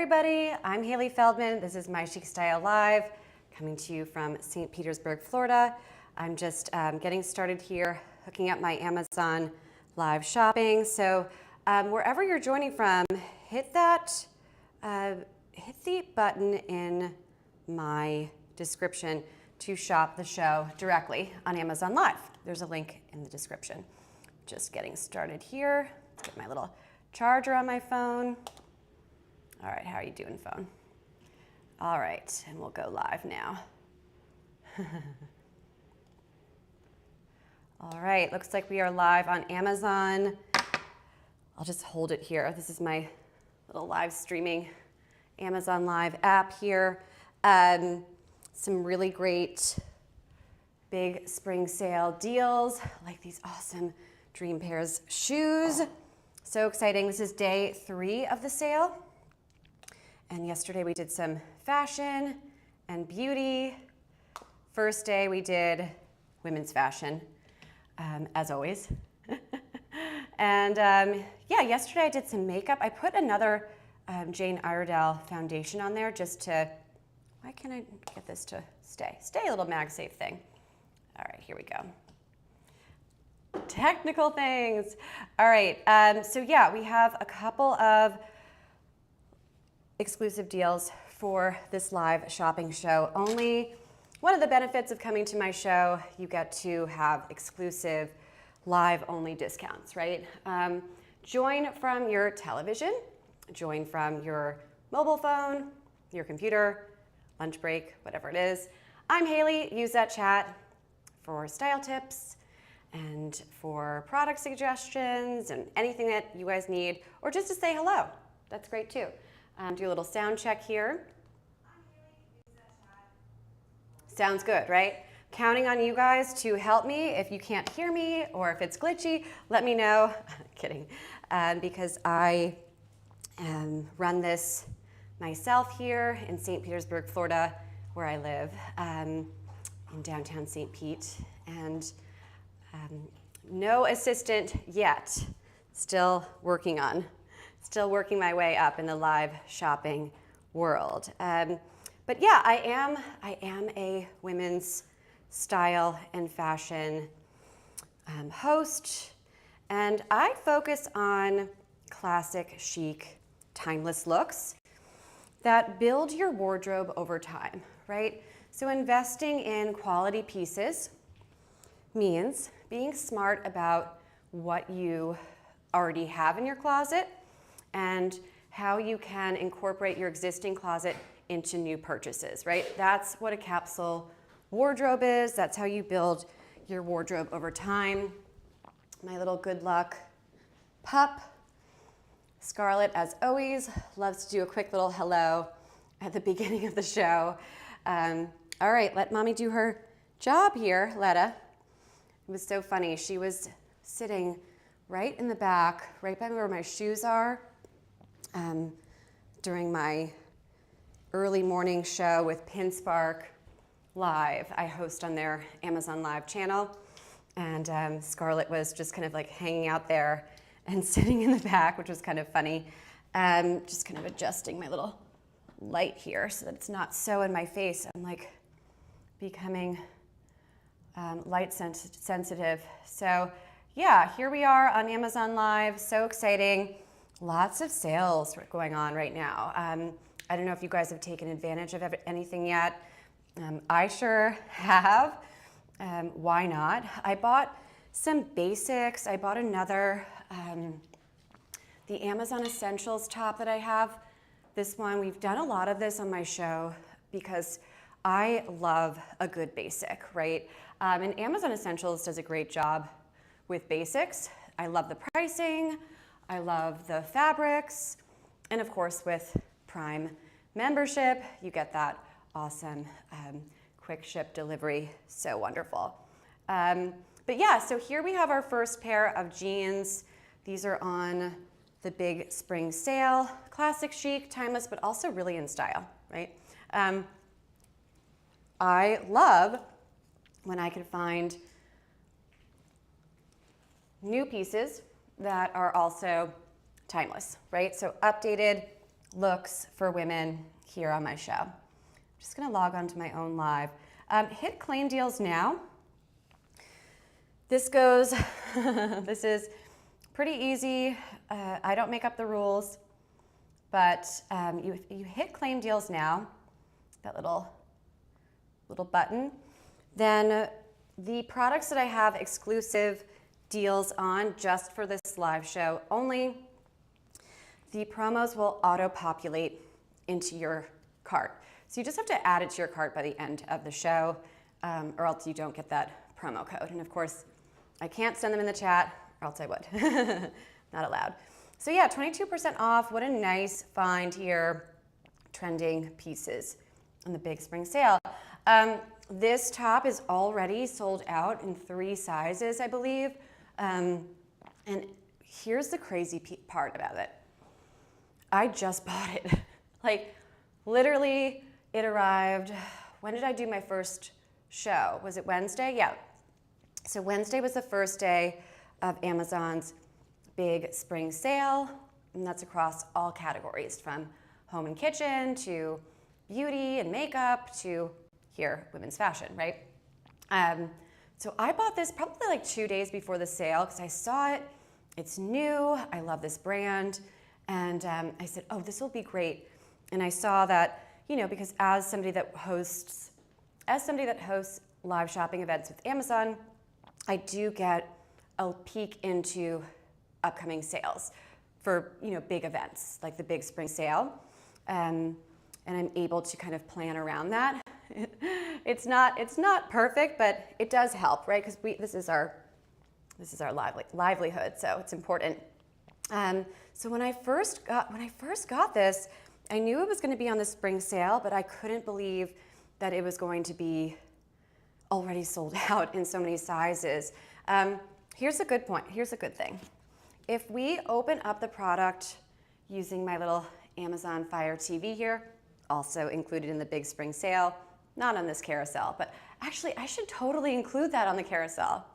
everybody, I'm Hailey Feldman. This is My Chic Style Live, coming to you from St. Petersburg, Florida. I'm just getting started here, hooking up my Amazon live shopping. So wherever you're joining from, hit the button in my description to shop the show directly on Amazon Live. There's a link in the description. Just getting started here. Let's get my little charger on my phone. All right, how are you doing, phone? All right, and we'll go live now. All right, looks like we are live on Amazon. I'll just hold it here. This is my little live streaming Amazon Live app here. Some really great big spring sale deals, like these awesome Dream Pairs shoes. So exciting. This is day 3 of the sale. And yesterday we did some fashion and beauty. First day we did women's fashion, as always. And yeah, yesterday I did some makeup. I put another Jane Iredale foundation on there just to, why can't I get this to stay? Stay, a little MagSafe thing. All right, here we go. Technical things. All right, so yeah, we have a couple of exclusive deals for this live shopping show. Only one of the benefits of coming to my show, you get to have exclusive live only discounts, right? Join from your television, join from your mobile phone, your computer, lunch break, whatever it is. I'm Hailey. Use that chat for style tips and for product suggestions and anything that you guys need, or just to say hello. That's great too. Do a little sound check here. Sounds good, right? Counting on you guys to help me. If you can't hear me or if it's glitchy, let me know. Kidding. Because I run this myself here in St. Petersburg, Florida, where I live, in downtown St. Pete. And no assistant yet. Still working my way up in the live shopping world. But yeah, I am a women's style and fashion host, and I focus on classic, chic, timeless looks that build your wardrobe over time, right? So investing in quality pieces means being smart about what you already have in your closet and how you can incorporate your existing closet into new purchases, right? That's what a capsule wardrobe is. That's how you build your wardrobe over time. My little good luck pup, Scarlett, as always, loves to do a quick little hello at the beginning of the show. All right, let mommy do her job here, Letta. It was so funny. She was sitting right in the back, right by where my shoes are, during my early morning show with PinSpark Live. I host on their Amazon Live channel, and Scarlett was just kind of like hanging out there and sitting in the back, which was kind of funny. Just kind of adjusting my little light here so that it's not so in my face. I'm like becoming light sensitive. So yeah, here we are on Amazon Live. So exciting. Lots of sales going on right now. I don't know if you guys have taken advantage of anything yet. I sure have. Why not? I bought some basics. I bought another, the Amazon Essentials top that I have. This one, we've done a lot of this on my show because I love a good basic, right? And Amazon Essentials does a great job with basics. I love the pricing. I love the fabrics. And of course, with Prime membership, you get that awesome quick ship delivery. So wonderful. But yeah, so here we have our first pair of jeans. These are on the big spring sale. Classic, chic, timeless, but also really in style, right? I love when I can find new pieces that are also timeless, right? So updated looks for women here on my show. I'm just gonna log on to my own live. Hit claim deals now. This goes, this is pretty easy. I don't make up the rules, but you hit claim deals now, that little button, then the products that I have exclusive deals on just for this live show only, the promos will auto-populate into your cart. So you just have to add it to your cart by the end of the show, or else you don't get that promo code. And of course, I can't send them in the chat, or else I would. Not allowed. So yeah, 22% off. What a nice find here. Trending pieces on the big spring sale. This top is already sold out in 3 sizes, I believe. And here's the crazy part about it. I just bought it. Like, literally, it arrived. When did I do my first show? Was it Wednesday? Yeah. So Wednesday was the first day of Amazon's big spring sale, and that's across all categories, from home and kitchen to beauty and makeup to here, women's fashion, right? So I bought this probably like 2 days before the sale because I saw it. It's new. I love this brand. And I said, oh, this will be great. And I saw that, you know, because as somebody that hosts live shopping events with Amazon, I do get a peek into upcoming sales for, you know, big events like the big spring sale. And I'm able to kind of plan around that. It's not perfect, but it does help, right? Because this is our livelihood, so it's important. So when I first got this, I knew it was going to be on the spring sale, but I couldn't believe that it was going to be already sold out in so many sizes. Here's a good point. Here's a good thing. If we open up the product using my little Amazon Fire TV here, also included in the big spring sale, not on this carousel, but actually I should totally include that on the carousel.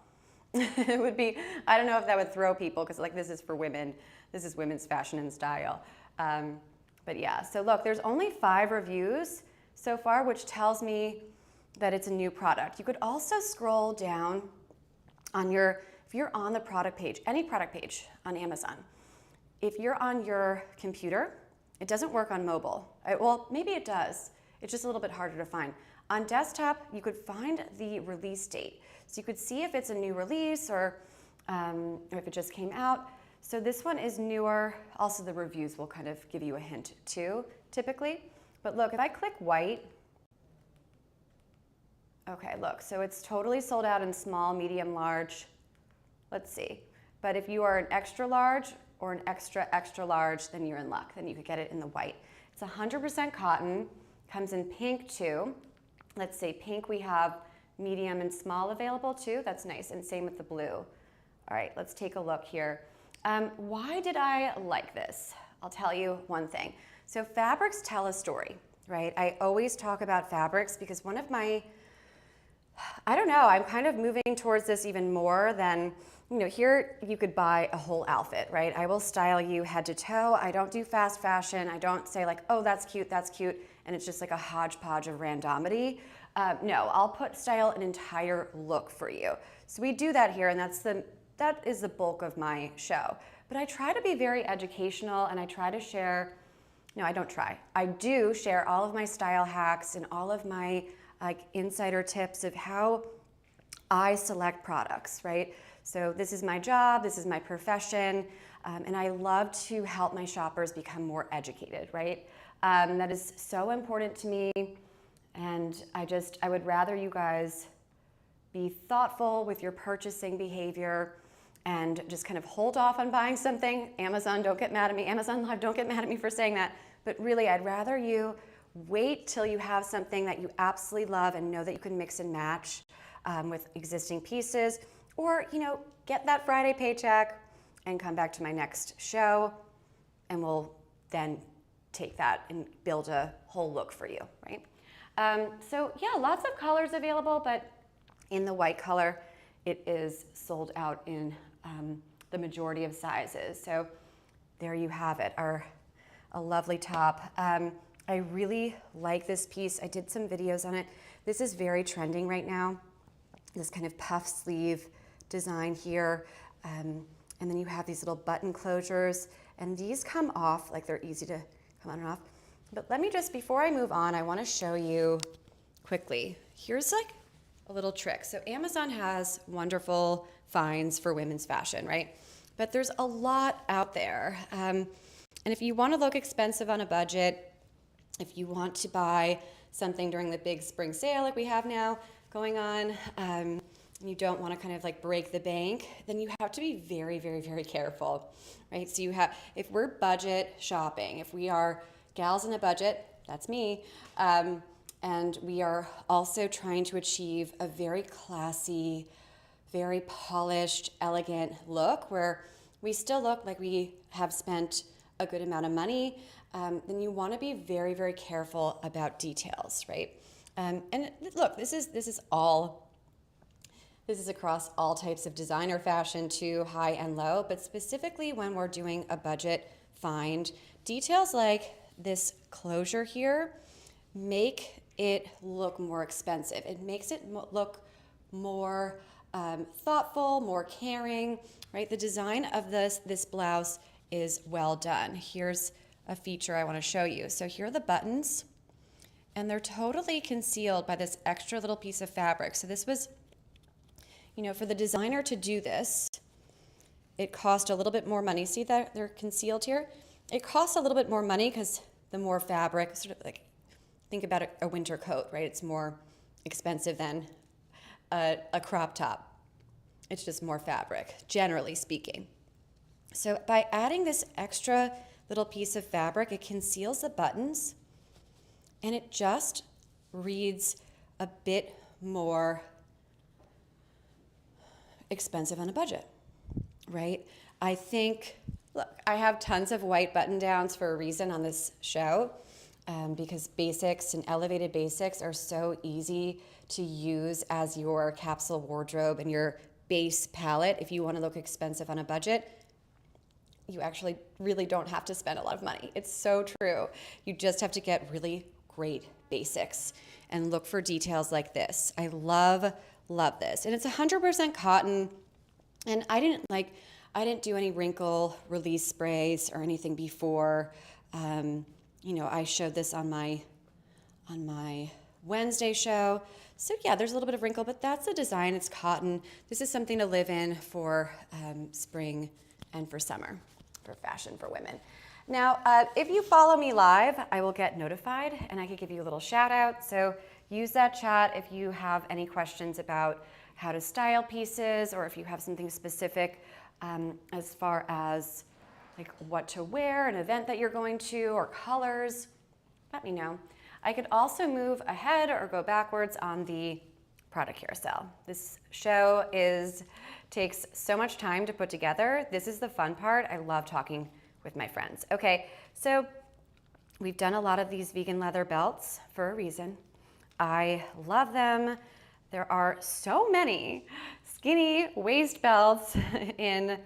It would be, I don't know if that would throw people because like this is for women, this is women's fashion and style. But yeah, so look, there's only 5 reviews so far, which tells me that it's a new product. You could also scroll down on if you're on the product page, any product page on Amazon, if you're on your computer, it doesn't work on mobile. Well, maybe it does. It's just a little bit harder to find. On desktop, you could find the release date. So you could see if it's a new release or if it just came out. So this one is newer. Also, the reviews will kind of give you a hint too, typically. But look, if I click white, okay, look, so it's totally sold out in small, medium, large. Let's see. But if you are an extra large or an extra, extra large, then you're in luck. Then you could get it in the white. It's 100% cotton, comes in pink too. Let's say pink, we have medium and small available too. That's nice, and same with the blue. All right, let's take a look here. Why did I like this? I'll tell you one thing. So fabrics tell a story, right? I always talk about fabrics because one of my, I don't know, I'm kind of moving towards this even more than, you know, here you could buy a whole outfit, right? I will style you head to toe. I don't do fast fashion. I don't say like, oh, that's cute, and it's just like a hodgepodge of randomity. No, I'll style an entire look for you. So we do that here, and that is the bulk of my show. But I try to be very educational, and I try to share, no, I don't try. I do share all of my style hacks and all of my like insider tips of how I select products, right? So this is my job, this is my profession, and I love to help my shoppers become more educated, right? That is so important to me, and I would rather you guys be thoughtful with your purchasing behavior and just kind of hold off on buying something. Amazon, don't get mad at me. Amazon Live, don't get mad at me for saying that. But really, I'd rather you wait till you have something that you absolutely love and know that you can mix and match with existing pieces, or, you know, get that Friday paycheck and come back to my next show, and we'll then take that and build a whole look for you, right? So yeah, lots of colors available, but in the white color, it is sold out in the majority of sizes. So there you have it, our a lovely top. I really like this piece. I did some videos on it. This is very trending right now. This kind of puff sleeve design here. And then you have these little button closures, and these come off, like they're easy to come on and off. But let me just, before I move on, I wanna show you quickly. Here's like a little trick. So Amazon has wonderful finds for women's fashion, right? But there's a lot out there. And if you wanna look expensive on a budget, if you want to buy something during the big spring sale like we have now going on, you don't want to kind of like break the bank, then you have to be very, very, very careful, right? So you have, if we're budget shopping, if we are gals in a budget, that's me, and we are also trying to achieve a very classy, very polished, elegant look where we still look like we have spent a good amount of money, then you want to be very, very careful about details, right? And look, this is across all types of designer fashion to high and low, but specifically when we're doing a budget find, details like this closure here make it look more expensive. It makes it look more thoughtful, more caring, right? The design of this blouse is well done. Here's a feature I want to show you. So here are the buttons, and they're totally concealed by this extra little piece of fabric. So this was, you know, for the designer to do this, it cost a little bit more money. See that they're concealed here? It costs a little bit more money because the more fabric, sort of like, think about a winter coat, right? It's more expensive than a crop top. It's just more fabric, generally speaking. So by adding this extra little piece of fabric, it conceals the buttons, and it just reads a bit more expensive on a budget, right? I think, look, I have tons of white button downs for a reason on this show, because basics and elevated basics are so easy to use as your capsule wardrobe and your base palette. If you want to look expensive on a budget, you actually really don't have to spend a lot of money. It's so true. You just have to get really great basics and look for details like this. I love this. And it's 100% cotton. And I didn't do any wrinkle release sprays or anything before. You know, I showed this on my Wednesday show. So yeah, there's a little bit of wrinkle, but that's the design. It's cotton. This is something to live in for spring and for summer, for fashion for women. Now, if you follow me live, I will get notified and I could give you a little shout out. So use that chat if you have any questions about how to style pieces, or if you have something specific as far as like what to wear, an event that you're going to, or colors, let me know. I could also move ahead or go backwards on the product carousel. This show takes so much time to put together. This is the fun part. I love talking with my friends. Okay, so we've done a lot of these vegan leather belts for a reason. I love them. There are so many skinny waist belts in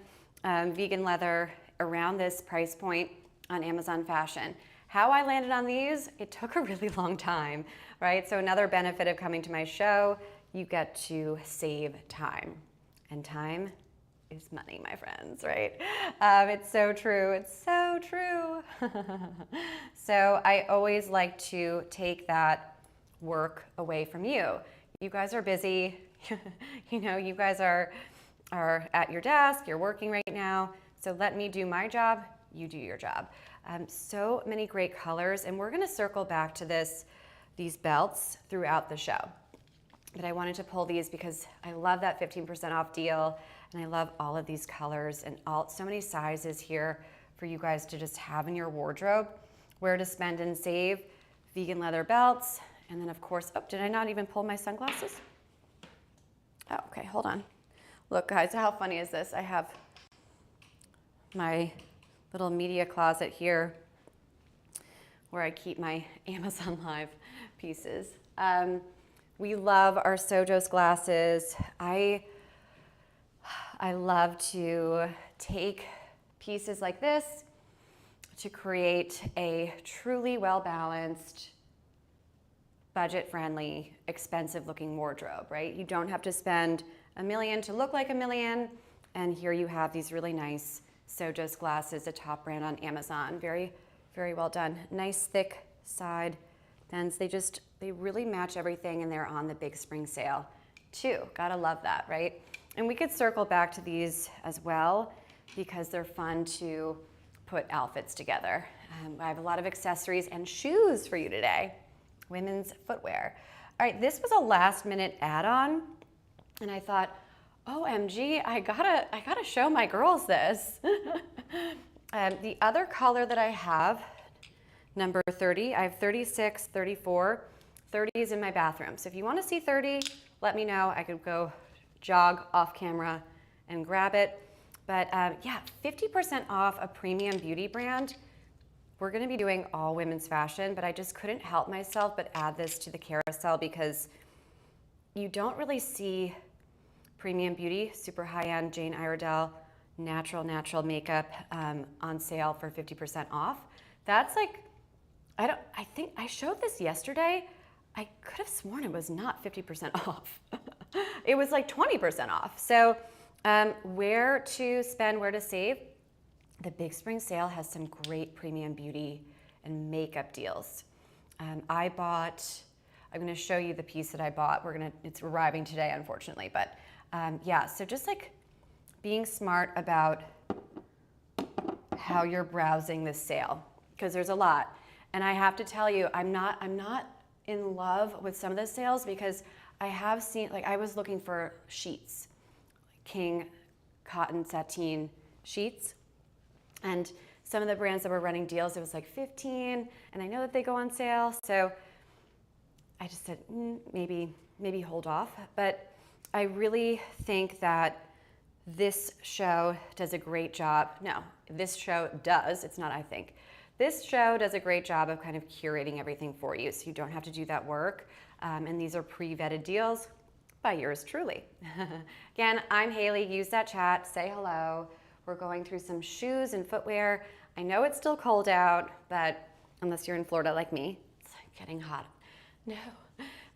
vegan leather around this price point on Amazon Fashion. How I landed on these, it took a really long time, right? So another benefit of coming to my show, you get to save time. And time is money, my friends, right? It's so true, it's so true. So I always like to take that work away from you. You guys are busy, you know, you guys are at your desk, you're working right now, so let me do my job, you do your job. So many great colors, and we're gonna circle back to these belts throughout the show. But I wanted to pull these because I love that 15% off deal, and I love all of these colors and so many sizes here for you guys to just have in your wardrobe. Where to spend and save, vegan leather belts, and then of course, oh, did I not even pull my sunglasses? Oh, okay, hold on. Look guys, how funny is this? I have my little media closet here where I keep my Amazon Live pieces. We love our Sojos glasses. I love to take pieces like this, to create a truly well-balanced, budget-friendly, expensive-looking wardrobe, right? You don't have to spend $1 million to look like $1 million, and here you have these really nice Sojos glasses, a top brand on Amazon. Very, very well done. Nice thick side bends. They really match everything, and they're on the big spring sale too. Gotta love that, right? And we could circle back to these as well because they're fun to put outfits together. I have a lot of accessories and shoes for you today. Women's footwear. All right, this was a last minute add-on, and I thought, OMG, I gotta show my girls this. The other color that I have, number 30, I have 36, 34, 30 is in my bathroom. So if you wanna see 30, let me know. I could go jog off camera and grab it. But yeah, 50% off a premium beauty brand. We're gonna be doing all women's fashion, but I just couldn't help myself but add this to the carousel because you don't really see premium beauty, super high-end Jane Iredale, natural makeup on sale for 50% off. That's like, I think I showed this yesterday. I could have sworn it was not 50% off. It was like 20% off. So where to spend, where to save? The big spring sale has some great premium beauty and makeup deals. I'm gonna show you the piece that I bought. It's arriving today, unfortunately, but yeah, so just like being smart about how you're browsing this sale, because there's a lot. And I have to tell you, I'm not in love with some of the sales because I have seen, like I was looking for sheets, king cotton sateen sheets. And some of the brands that were running deals, it was like 15, and I know that they go on sale. So I just said, maybe hold off. But I really think that this show does a great job. No, this show does, it's not I think. This show does a great job of kind of curating everything for you, so you don't have to do that work. And these are pre-vetted deals by yours truly. Again, I'm Hailey. Use that chat, say hello. We're going through some shoes and footwear. I know it's still cold out, but unless you're in Florida like me, it's getting hot. No,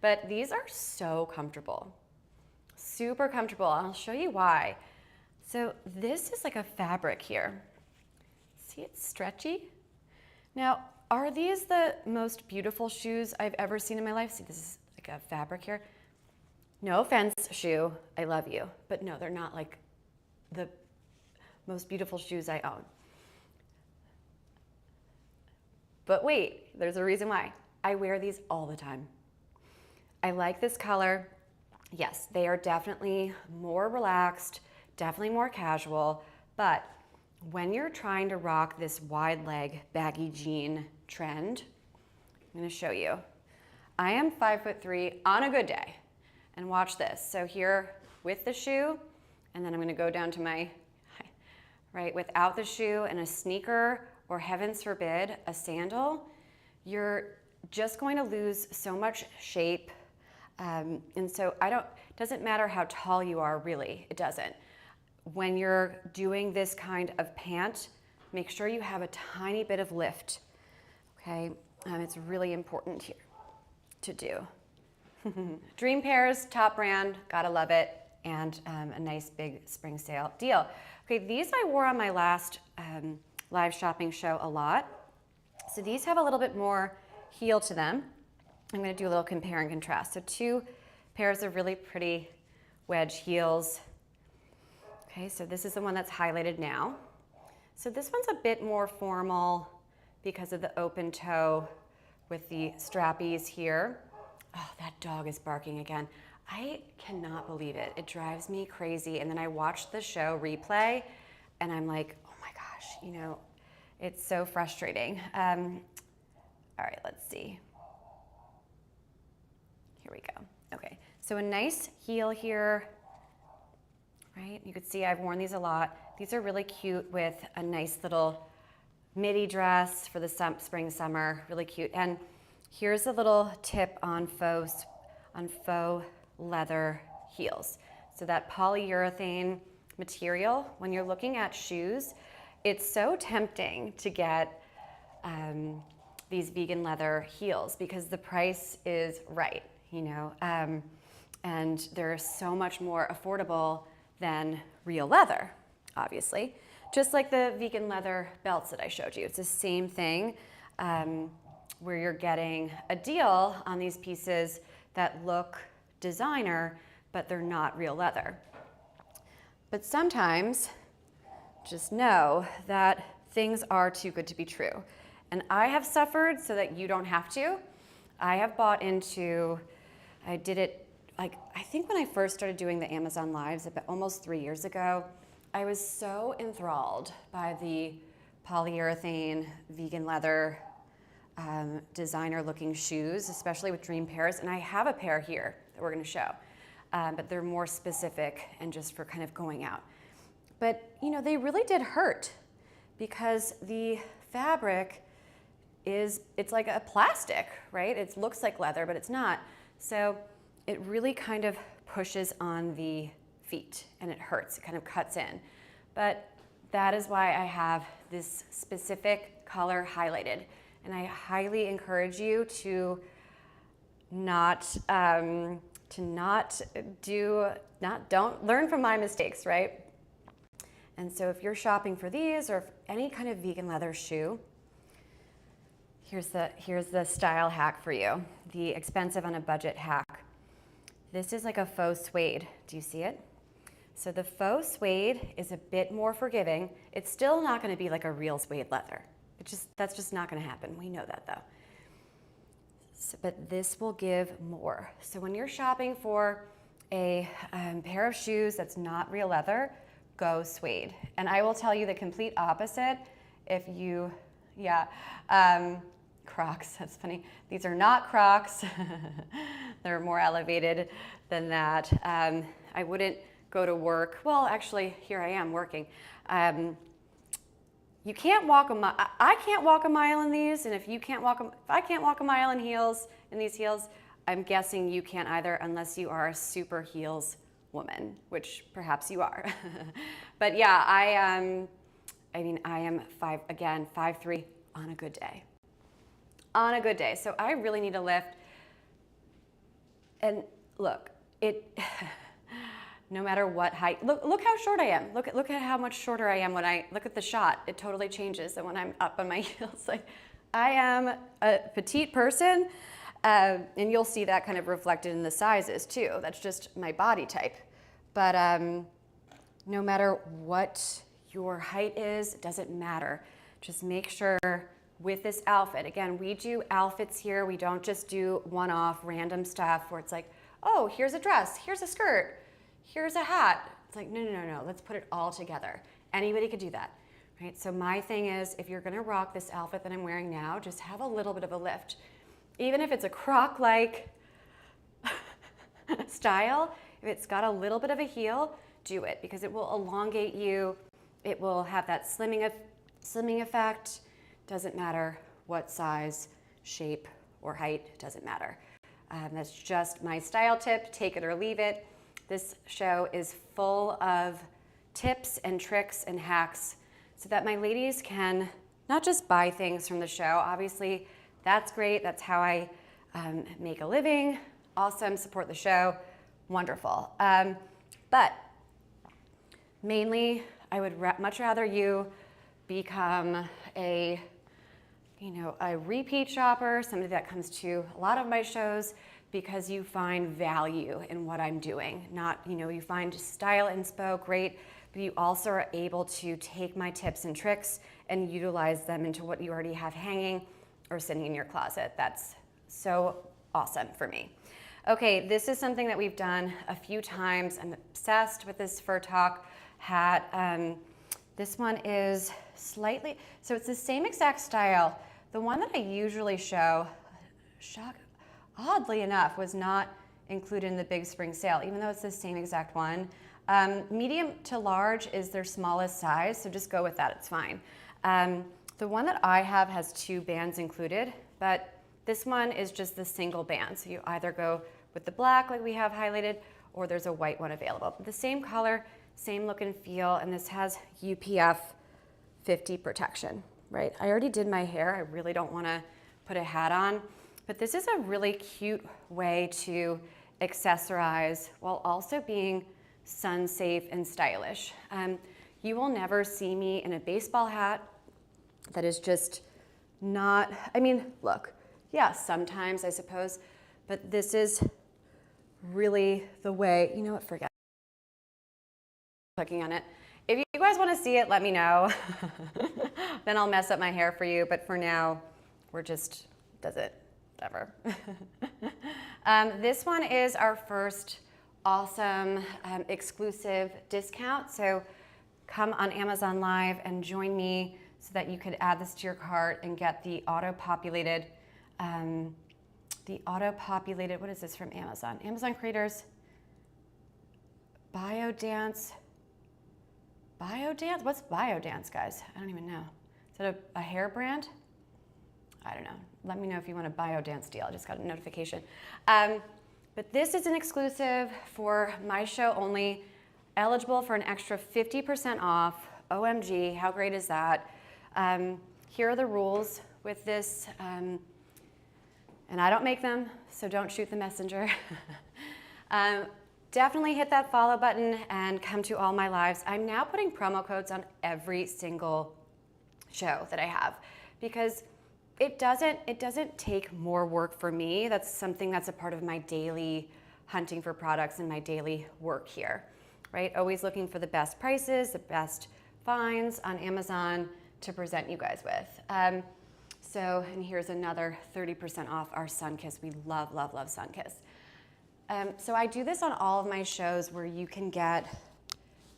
but these are so comfortable, super comfortable. I'll show you why. So this is like a fabric here. See, it's stretchy. Now, are these the most beautiful shoes I've ever seen in my life? See, this is like a fabric here. No offense, shoe, I love you. But no, they're not like the most beautiful shoes I own. But wait, there's a reason why. I wear these all the time. I like this color. Yes, they are definitely more relaxed, definitely more casual, but when you're trying to rock this wide leg baggy jean trend, I'm gonna show you. I am 5'3" on a good day, and watch this. So here with the shoe, and then I'm gonna go down to my, right, without the shoe and a sneaker, or heavens forbid, a sandal, you're just going to lose so much shape. And so it doesn't matter how tall you are, really, it doesn't. When you're doing this kind of pant, make sure you have a tiny bit of lift, okay? It's really important here to do. Dream Pairs, top brand, gotta love it, and a nice big spring sale deal. Okay, these I wore on my last live shopping show a lot. So these have a little bit more heel to them. I'm gonna do a little compare and contrast. So 2 pairs of really pretty wedge heels. Okay, so this is the one that's highlighted now. So this one's a bit more formal because of the open toe with the strappies here. Oh, that dog is barking again. I cannot believe it. It drives me crazy. And then I watch the show replay and I'm like, oh my gosh, you know, it's so frustrating. All right, let's see. Here we go. Okay, so a nice heel here, right? You can see I've worn these a lot. These are really cute with a nice little midi dress for the spring, summer, really cute. And here's a little tip on faux leather heels. So that polyurethane material, when you're looking at shoes, it's so tempting to get these vegan leather heels because the price is right, you know, and they're so much more affordable than real leather, obviously. Just like the vegan leather belts that I showed you. It's the same thing where you're getting a deal on these pieces that look designer, but they're not real leather. But sometimes, just know that things are too good to be true. And I have suffered so that you don't have to. I have bought into, I did it, like, I think when I first started doing the Amazon Lives about almost 3 years ago, I was so enthralled by the polyurethane, vegan leather, designer looking shoes, especially with dream pairs. And I have a pair here that we're gonna show, but they're more specific and just for kind of going out. But you know, they really did hurt because the fabric it's like a plastic, right? It looks like leather, but it's not. So it really kind of pushes on the feet and it hurts, it kind of cuts in. But that is why I have this specific color highlighted. And I highly encourage you to don't learn from my mistakes, right? And so if you're shopping for these or any kind of vegan leather shoe, here's the style hack for you, the expensive on a budget hack. This is like a faux suede. Do you see it? So the faux suede is a bit more forgiving. It's still not going to be like a real suede leather. That's just not going to happen. We know that though. So, but this will give more. So when you're shopping for a pair of shoes that's not real leather, go suede. And I will tell you the complete opposite. If you, Crocs, that's funny. These are not Crocs. They're more elevated than that. I wouldn't go to work. Well, actually, here I am working. You can't walk a mile. I can't walk a mile in these, and if I can't walk a mile in these heels, I'm guessing you can't either unless you are a super heels woman, which perhaps you are. But yeah, I am 5'3" on a good day. On a good day. So I really need to lift. And look, no matter what height, look how short I am. Look at how much shorter I am when I look at the shot. It totally changes than when I'm up on my heels. Like, I am a petite person, and you'll see that kind of reflected in the sizes too. That's just my body type. But no matter what your height is, it doesn't matter. Just make sure with this outfit, again, we do outfits here. We don't just do one-off random stuff where it's like, oh, here's a dress, here's a skirt, here's a hat. It's like, no, let's put it all together. Anybody could do that, right? So my thing is, if you're gonna rock this outfit that I'm wearing now, just have a little bit of a lift. Even if it's a croc-like style, if it's got a little bit of a heel, do it because it will elongate you. It will have that slimming effect. Doesn't matter what size, shape, or height, doesn't matter. That's just my style tip, take it or leave it. This show is full of tips and tricks and hacks so that my ladies can not just buy things from the show. Obviously, that's great. That's how I make a living. Awesome, support the show, wonderful. But mainly, I would much rather you become a repeat shopper, somebody that comes to a lot of my shows because you find value in what I'm doing. Not, you find style inspo, great, but you also are able to take my tips and tricks and utilize them into what you already have hanging or sitting in your closet. That's so awesome for me. Okay, this is something that we've done a few times. I'm obsessed with this Fur Talk hat. This one is so it's the same exact style. The one that I usually show, oddly enough, was not included in the big spring sale, even though it's the same exact one. Medium to large is their smallest size, so just go with that, it's fine. The one that I have has 2 bands included, but this one is just the single band. So you either go with the black like we have highlighted, or there's a white one available. The same color, same look and feel, and this has UPF 50 protection. right? I already did my hair. I really don't want to put a hat on, but this is a really cute way to accessorize while also being sun safe and stylish. You will never see me in a baseball hat that is just not, I mean, look, yeah, sometimes I suppose, but this is really the way, you know what, forget clicking on it. If you guys want to see it, let me know. Then I'll mess up my hair for you, but for now, we're just, does it, whatever. This one is our first awesome exclusive discount. So come on Amazon Live and join me so that you could add this to your cart and get the auto-populated, what is this from Amazon? Amazon creators, Biodance. Biodance? What's Biodance, guys? I don't even know. Is that a hair brand? I don't know. Let me know if you want a Biodance deal. I just got a notification. But this is an exclusive for my show only, eligible for an extra 50% off. OMG, how great is that? Here are the rules with this, and I don't make them, so don't shoot the messenger. Definitely hit that follow button and come to all my lives. I'm now putting promo codes on every single show that I have because it doesn't take more work for me. That's something that's a part of my daily hunting for products and my daily work here, right? Always looking for the best prices, the best finds on Amazon to present you guys with. And here's another 30% off our Sunkiss. We love, love, love Sunkiss. So I do this on all of my shows where you can get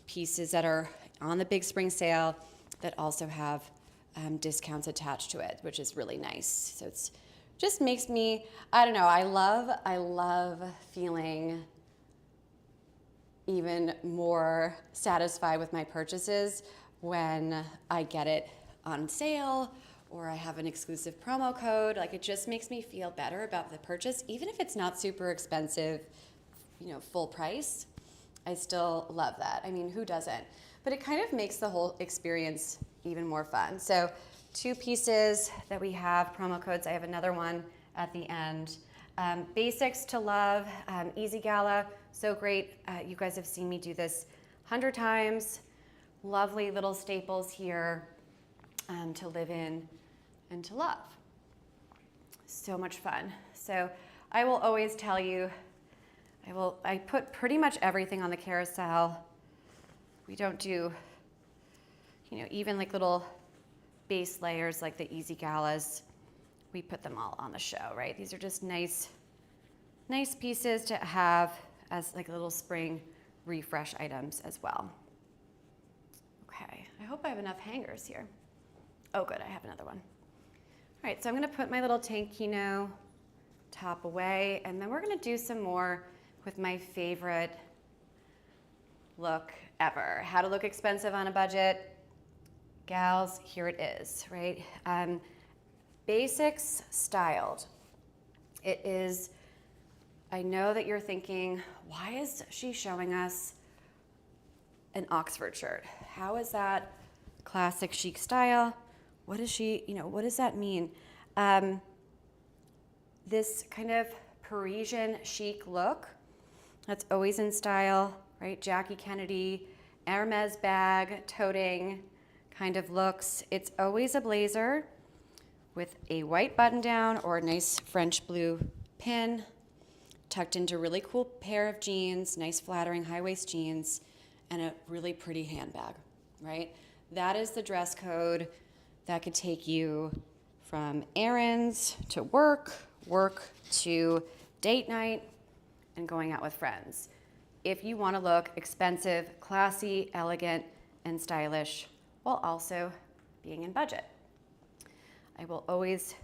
pieces that are on the big spring sale that also have discounts attached to it, which is really nice. So it's just makes me, I don't know, I love feeling even more satisfied with my purchases when I get it on sale or I have an exclusive promo code. Like, it just makes me feel better about the purchase, even if it's not super expensive, you know, full price. I still love that. I mean, who doesn't? But it kind of makes the whole experience even more fun. So 2 pieces that we have, promo codes. I have another one at the end. Basics to love, Easy Gala, so great. You guys have seen me do this 100 times. Lovely little staples here to live in and to love. So much fun. So I will always tell you, I put pretty much everything on the carousel. We don't do, you know, even like little base layers like the Easy Galas. We put them all on the show, right? These are just nice pieces to have as like little spring refresh items as well. Okay, I hope I have enough hangers here. Oh good, I have another one. All right, so I'm gonna put my little tankino top away, and then we're gonna do some more with my favorite look ever. How to look expensive on a budget. Gals, here it is, right? Basics styled. It is, I know that you're thinking, why is she showing us an Oxford shirt? How is that classic chic style? What is she, you know, what does that mean? This kind of Parisian chic look that's always in style, right? Jackie Kennedy, Hermes bag, toting kind of looks. It's always a blazer with a white button down or a nice French blue pin, tucked into a really cool pair of jeans, nice flattering high waist jeans, and a really pretty handbag, right? That is the dress code that could take you from errands to work to date night, and going out with friends. If you want to look expensive, classy, elegant, and stylish, while also being in budget. I will always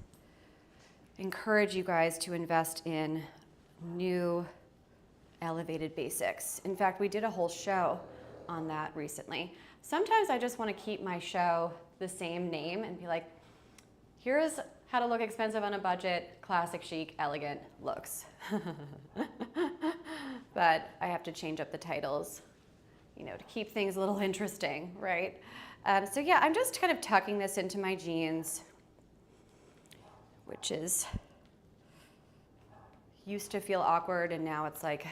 encourage you guys to invest in new elevated basics. In fact, we did a whole show on that recently. Sometimes I just want to keep my show the same name and be like, here's how to look expensive on a budget, classic chic, elegant looks. But I have to change up the titles, you know, to keep things a little interesting, right? So yeah, I'm just kind of tucking this into my jeans, which is used to feel awkward and now it's like,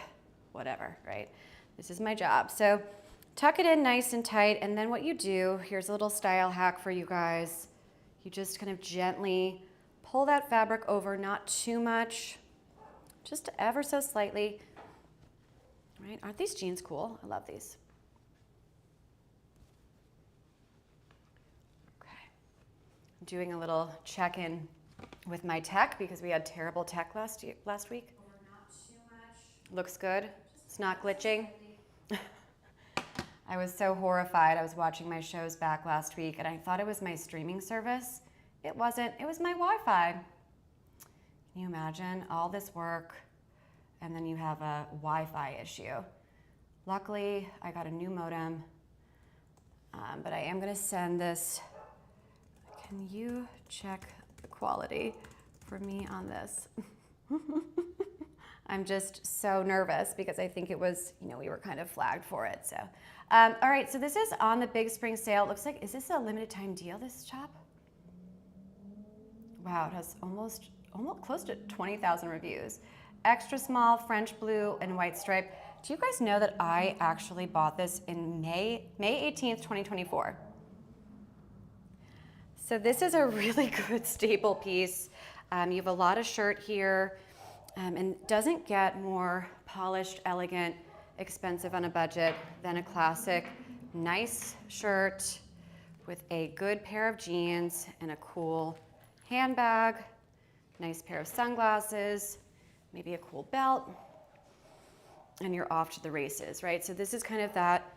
whatever, right? This is my job. So tuck it in nice and tight, and then what you do, here's a little style hack for you guys. You just kind of gently pull that fabric over, not too much, just ever so slightly. Right? Aren't these jeans cool? I love these. Okay. I'm doing a little check-in with my tech because we had terrible tech last week. Not too much. Looks good. It's not glitching. I was so horrified. I was watching my shows back last week and I thought it was my streaming service. It wasn't. It was my Wi-Fi. Can you imagine all this work and then you have a Wi-Fi issue? Luckily, I got a new modem, but I am going to send this. Can you check the quality for me on this? I'm just so nervous because I think it was, we were kind of flagged for it. So, all right, so this is on the big spring sale. It looks like, is this a limited time deal, this top? Wow, it has almost close to 20,000 reviews. Extra small, French blue and white stripe. Do you guys know that I actually bought this in May 18th, 2024? So this is a really good staple piece. You have a lot of shirt here, and doesn't get more polished, elegant, expensive on a budget than a classic nice shirt with a good pair of jeans and a cool handbag, nice pair of sunglasses, maybe a cool belt, and you're off to the races, right? So this is kind of that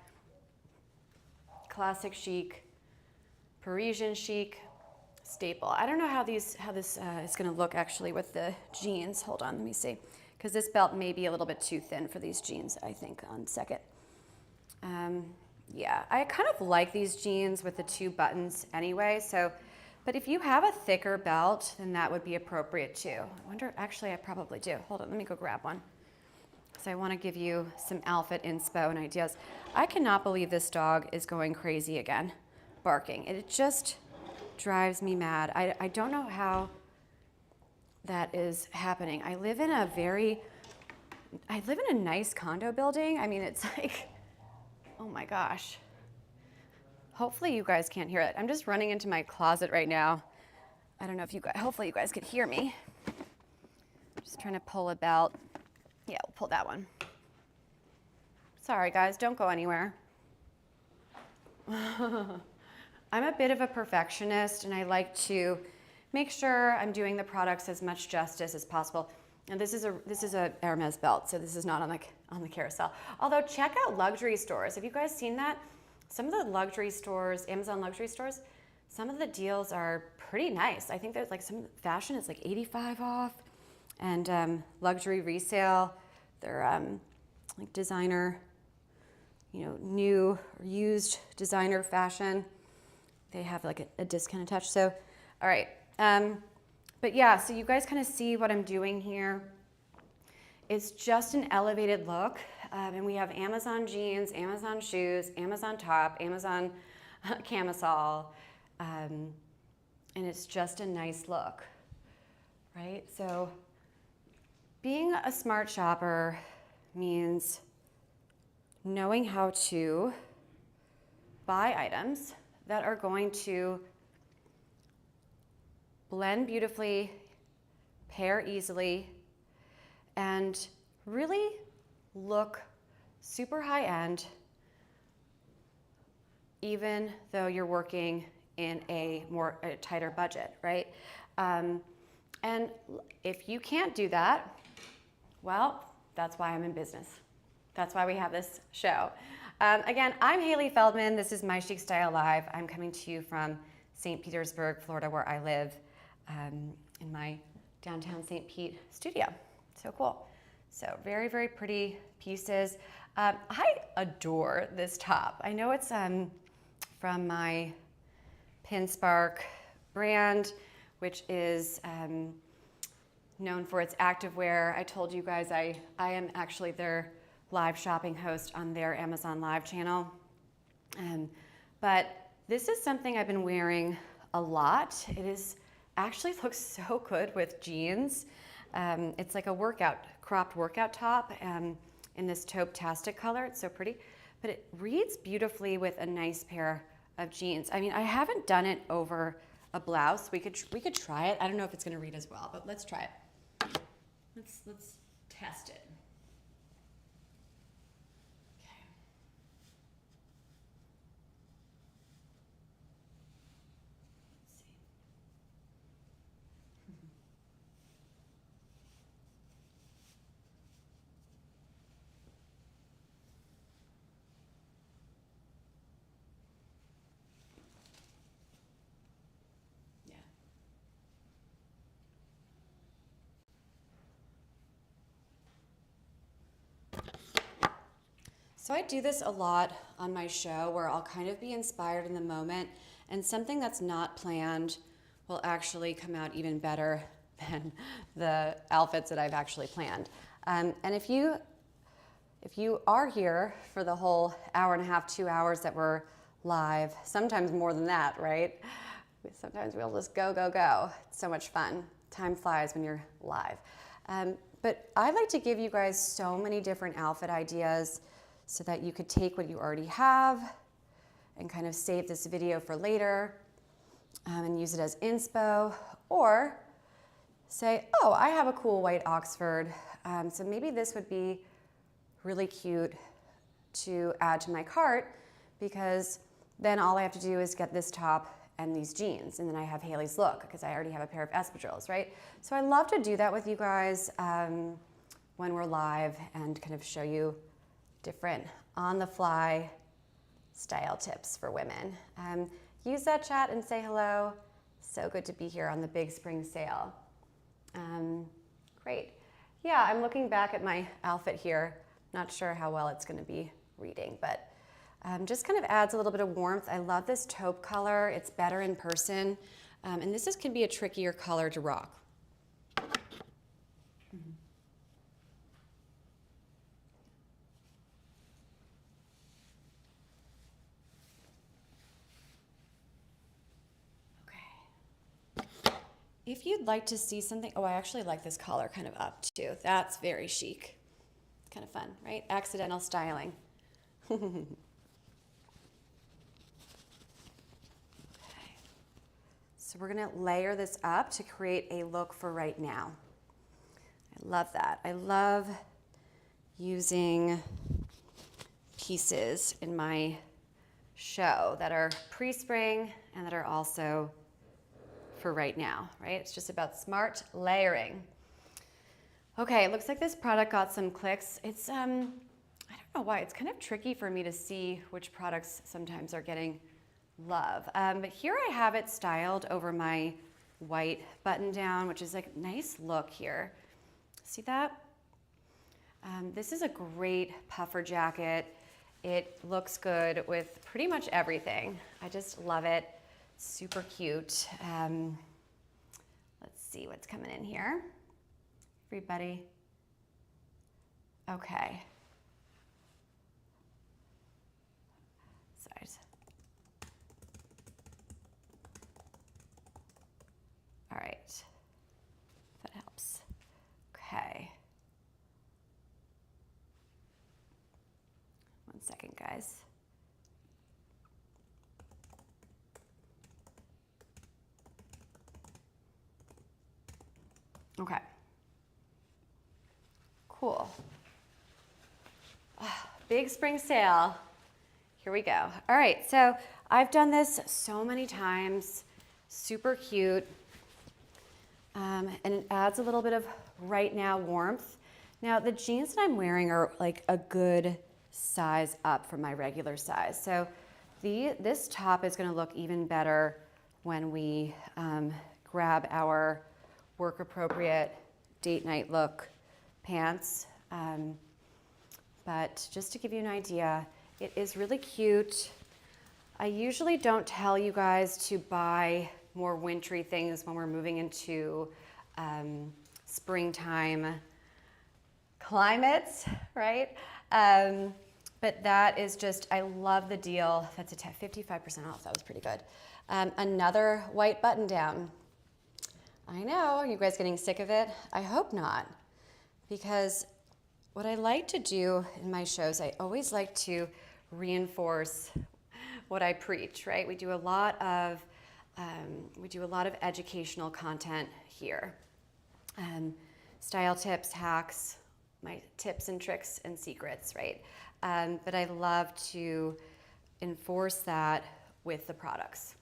classic chic, Parisian chic staple. I don't know how this is gonna look actually with the jeans. Hold on, let me see. Because this belt may be a little bit too thin for these jeans, I think, on second. Yeah, I kind of like these jeans with the two buttons anyway, so, but if you have a thicker belt, then that would be appropriate too. I wonder, actually I probably do. Hold on, let me go grab one. So I wanna give you some outfit inspo and ideas. I cannot believe this dog is going crazy again, barking. It just drives me mad. I don't know how that is happening. I live in a nice condo building. I mean, it's like, oh my gosh. Hopefully you guys can't hear it. I'm just running into my closet right now. I don't know if you guys, hopefully you guys could hear me. Just trying to pull a belt. Yeah, we'll pull that one. Sorry guys, don't go anywhere. I'm a bit of a perfectionist and I like to make sure I'm doing the products as much justice as possible. And this is a Hermes belt, so this is not on the carousel. Although check out luxury stores. Have you guys seen that? Some of the luxury stores, Amazon luxury stores, some of the deals are pretty nice. I think there's like some fashion is like 85 off, and luxury resale, they're like designer, new or used designer fashion. They have like a discount attached. So, all right. But yeah, so you guys kind of see what I'm doing here. It's just an elevated look. And we have Amazon jeans, Amazon shoes, Amazon top, Amazon camisole. And it's just a nice look, right? So being a smart shopper means knowing how to buy items that are going to blend beautifully, pair easily, and really look super high end, even though you're working in a tighter budget, right? And if you can't do that, well, that's why I'm in business. That's why we have this show. Again, I'm Hailey Feldman. This is My Chic Style Live. I'm coming to you from St. Petersburg, Florida, where I live, in my downtown St. Pete studio. So cool. So very, very pretty pieces. I adore this top. I know it's from my Pinspark brand, which is known for its activewear. I told you guys I am actually their live shopping host on their Amazon Live channel. But This is something I've been wearing a lot. It is actually looks so good with jeans. It's like a cropped workout top in this taupe-tastic color. It's so pretty, but it reads beautifully with a nice pair of jeans. I mean, I haven't done it over a blouse. We could try it. I don't know if it's gonna read as well, but let's try it. Let's test it. Okay. Let's see. So I do this a lot on my show where I'll kind of be inspired in the moment and something that's not planned will actually come out even better than the outfits that I've actually planned. And if you are here for the whole hour and a half, 2 hours that we're live, sometimes more than that, right? Sometimes we'll just go, go, go. It's so much fun. Time flies when you're live. But I like to give you guys so many different outfit ideas so that you could take what you already have and kind of save this video for later and use it as inspo, or say, oh, I have a cool white Oxford, so maybe this would be really cute to add to my cart because then all I have to do is get this top and these jeans, and then I have Hailey's look because I already have a pair of espadrilles, right? So I love to do that with you guys when we're live and kind of show you different on-the-fly style tips for women. Use that chat and say hello. So good to be here on the big spring sale. Great. Yeah, I'm looking back at my outfit here. Not sure how well it's going to be reading, but just kind of adds a little bit of warmth. I love this taupe color. It's better in person. And this can be a trickier color to rock. If you'd like to see something, oh, I actually like this collar kind of up too. That's very chic. It's kind of fun, right? Accidental styling. Okay. So we're gonna layer this up to create a look for right now. I love that. I love using pieces in my show that are pre-spring and that are also for right now, right? It's just about smart layering. Okay, it looks like this product got some clicks. It's, I don't know why, it's kind of tricky for me to see which products sometimes are getting love. But here I have it styled over my white button down, which is like a nice look here. See that? This is a great puffer jacket. It looks good with pretty much everything. I just love it. Super cute. Let's see what's coming in here. Everybody. Okay. Sorry. All right. That helps. Okay. 1 second, guys. Okay. Cool. Big spring sale. Here we go. All right, so I've done this so many times. Super cute. And it adds a little bit of right now warmth. Now, the jeans that I'm wearing are like a good size up from my regular size. So this top is gonna look even better when we grab our work appropriate date night look pants. But just to give you an idea, it is really cute. I usually don't tell you guys to buy more wintry things when we're moving into springtime climates, right? But that is just, I love the deal. That's a 55% off. That was pretty good. Another white button down. I know, are you guys getting sick of it? I hope not. Because what I like to do in my shows, I always like to reinforce what I preach, right? We do a lot of educational content here. Style tips, hacks, my tips and tricks and secrets, right? But I love to enforce that with the products.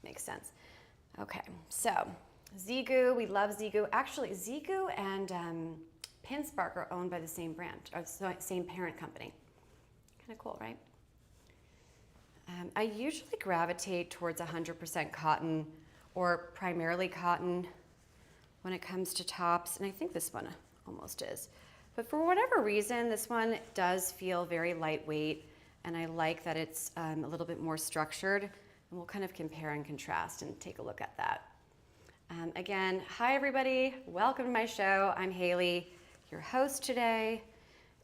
Makes sense. Okay, so Zigu, we love Zigu. Actually, Zigu and Pinspark are owned by the same brand, or same parent company. Kind of cool, right? I usually gravitate towards 100% cotton or primarily cotton when it comes to tops, and I think this one almost is. But for whatever reason, this one does feel very lightweight, and I like that it's a little bit more structured, and we'll kind of compare and contrast and take a look at that. Again, hi everybody, welcome to my show. I'm Hailey, your host today.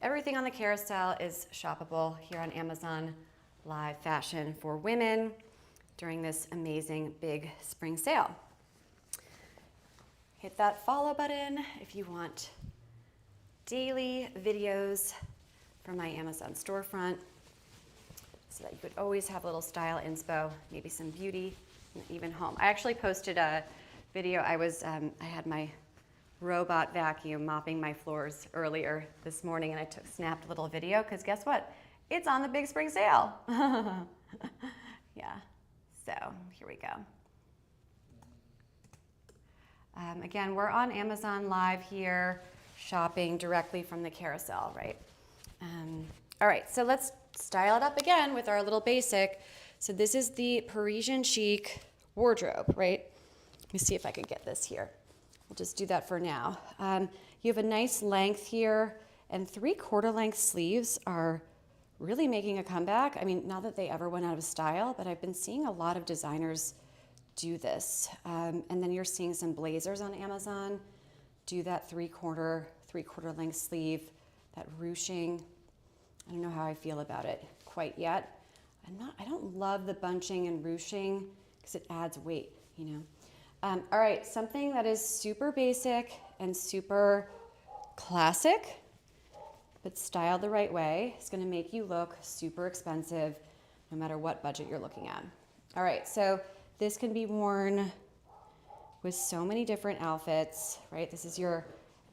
Everything on the carousel is shoppable here on Amazon Live Fashion for women during this amazing big spring sale. Hit that follow button if you want daily videos from my Amazon storefront so that you could always have a little style inspo, maybe some beauty, and even home. I actually posted a video. I had my robot vacuum mopping my floors earlier this morning, and I snapped a little video because guess what? It's on the big spring sale. Yeah, so here we go. Again, we're on Amazon Live here, shopping directly from the carousel, right? All right, so let's style it up again with our little basic. So this is the Parisian Chic wardrobe, right? Let me see if I could get this here. We'll just do that for now. You have a nice length here, and 3/4 length sleeves are really making a comeback. I mean, not that they ever went out of style, but I've been seeing a lot of designers do this. And then you're seeing some blazers on Amazon do that 3/4 length sleeve, that ruching. I don't know how I feel about it quite yet. I don't love the bunching and ruching because it adds weight, you know. All right, something that is super basic and super classic, but styled the right way, is gonna make you look super expensive no matter what budget you're looking at. All right, so this can be worn with so many different outfits, right? This is your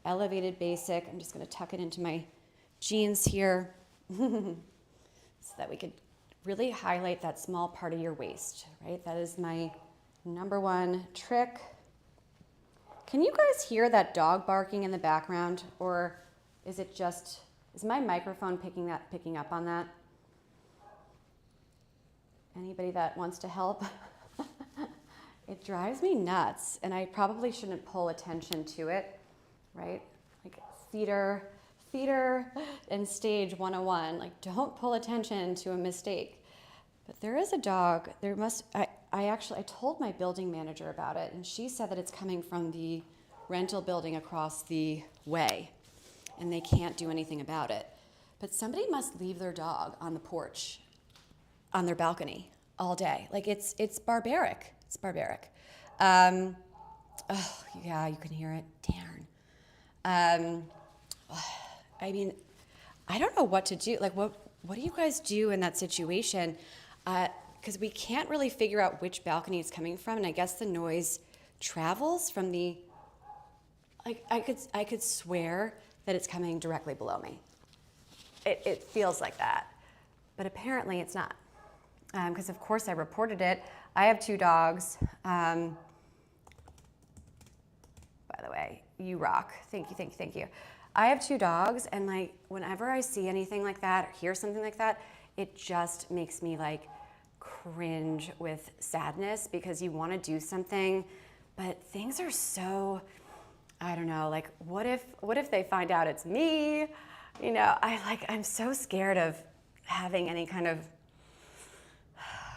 elevated basic. I'm just gonna tuck it into my jeans here so that we could really highlight that small part of your waist, right? That is my #1 trick. Can you guys hear that dog barking in the background, or is my microphone picking up on that? Anybody that wants to help? It drives me nuts, and I probably shouldn't pull attention to it, right? Like theater and stage 101, like don't pull attention to a mistake. But there is a dog, I told my building manager about it, and she said that it's coming from the rental building across the way, and they can't do anything about it. But somebody must leave their dog on the porch, on their balcony all day. Like it's barbaric. It's barbaric. Oh yeah, you can hear it. Darn. I mean, I don't know what to do. Like, what do you guys do in that situation? Because we can't really figure out which balcony it's coming from, and I guess the noise travels from the. Like, I could swear that it's coming directly below me. It feels like that, but apparently it's not. Because of course I reported it. I have 2 dogs. By the way, you rock. Thank you. I have 2 dogs, and like whenever I see anything like that or hear something like that, it just makes me like cringe with sadness because you want to do something, but things are so, I don't know, like what if they find out it's me? You know, I'm so scared of having any kind of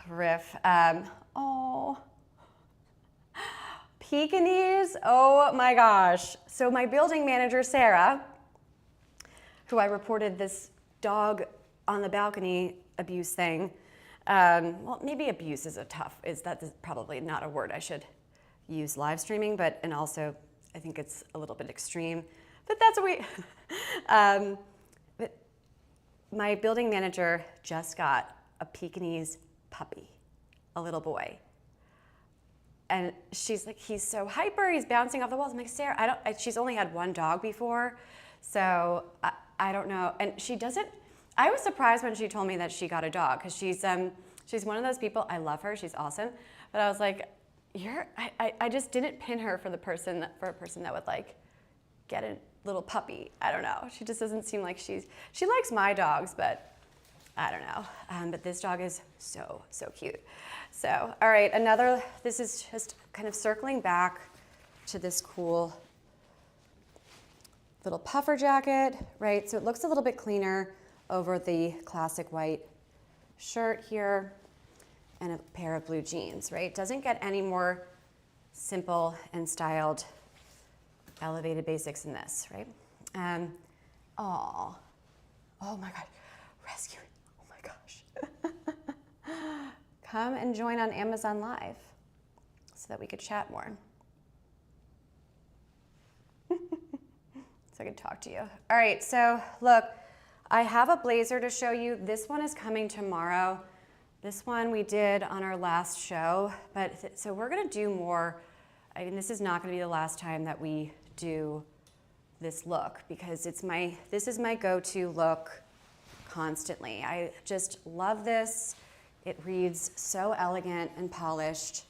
riff. Pekingese, oh my gosh. So my building manager, Sarah, who I reported this dog on the balcony abuse thing. Well, maybe abuse is probably not a word I should use live streaming, and also I think it's a little bit extreme. But that's what we. But my building manager just got a Pekingese puppy, a little boy. And she's like, he's so hyper, he's bouncing off the walls. I'm like, Sarah, she's only had one dog before, so I don't know. And I was surprised when she told me that she got a dog, because she's one of those people, I love her, she's awesome. But I was like, I just didn't pin her for a person that would like get a little puppy. I don't know. She just doesn't seem like she likes my dogs, but I don't know. But this dog is so cute. So, all right, this is just kind of circling back to this cool little puffer jacket, right? So it looks a little bit cleaner over the classic white shirt here and a pair of blue jeans, right? Doesn't get any more simple and styled, elevated basics than this, right? Oh my God, rescue it. Oh my gosh. Come and join on Amazon Live so that we could chat more. So I could talk to you. All right, so look, I have a blazer to show you. This one is coming tomorrow. This one we did on our last show, so we're gonna do more. I mean, this is not gonna be the last time that we do this look, because this is my go-to look constantly. I just love this. It reads so elegant and polished.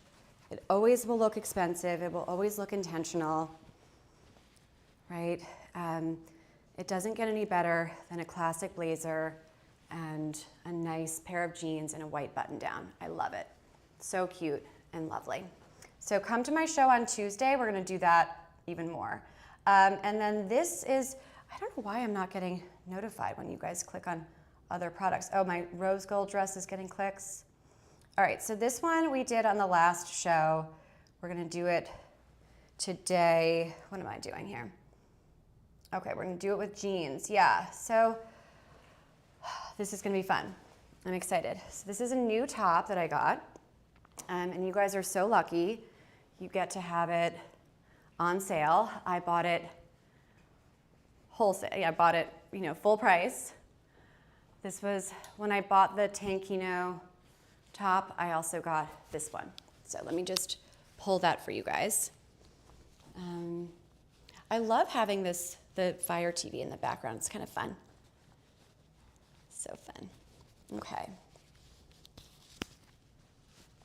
It always will look expensive. It will always look intentional, right? It doesn't get any better than a classic blazer and a nice pair of jeans and a white button down. I love it. So cute and lovely. So come to my show on Tuesday. We're gonna do that even more. And then this is, I don't know why I'm not getting notified when you guys click on other products. Oh, my rose gold dress is getting clicks. All right, so this one we did on the last show. We're gonna do it today. What am I doing here? Okay, we're gonna do it with jeans. Yeah, so this is gonna be fun. I'm excited. So this is a new top that I got, and you guys are so lucky. You get to have it on sale. I bought it wholesale. Yeah, I bought it, full price. This was when I bought the Tankino top. I also got this one. So let me just pull that for you guys. I love having the Fire TV in the background. It's kind of fun. So fun. Okay.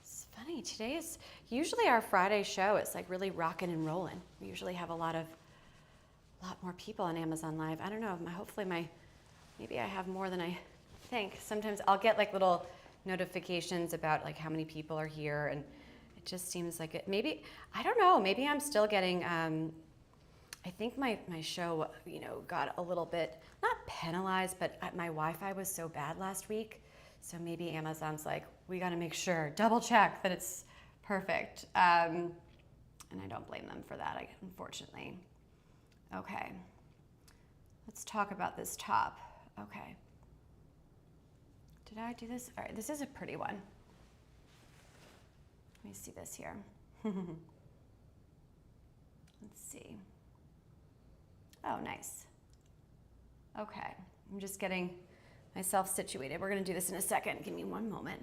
It's funny. Today is usually our Friday show. It's like really rocking and rolling. We usually have a lot more people on Amazon Live. I don't know. Maybe I have more than I think. Sometimes I'll get like little notifications about like how many people are here, and it just seems like maybe, I don't know, maybe I'm still getting, I think my show, got a little bit, not penalized, but my Wi-Fi was so bad last week. So maybe Amazon's like, we got to make sure, double check that it's perfect. And I don't blame them for that, unfortunately. Okay. Let's talk about this top. Okay. Did I do this? All right, this is a pretty one. Let me see this here. Let's see. Oh, nice. Okay, I'm just getting myself situated. We're gonna do this in a second. Give me one moment.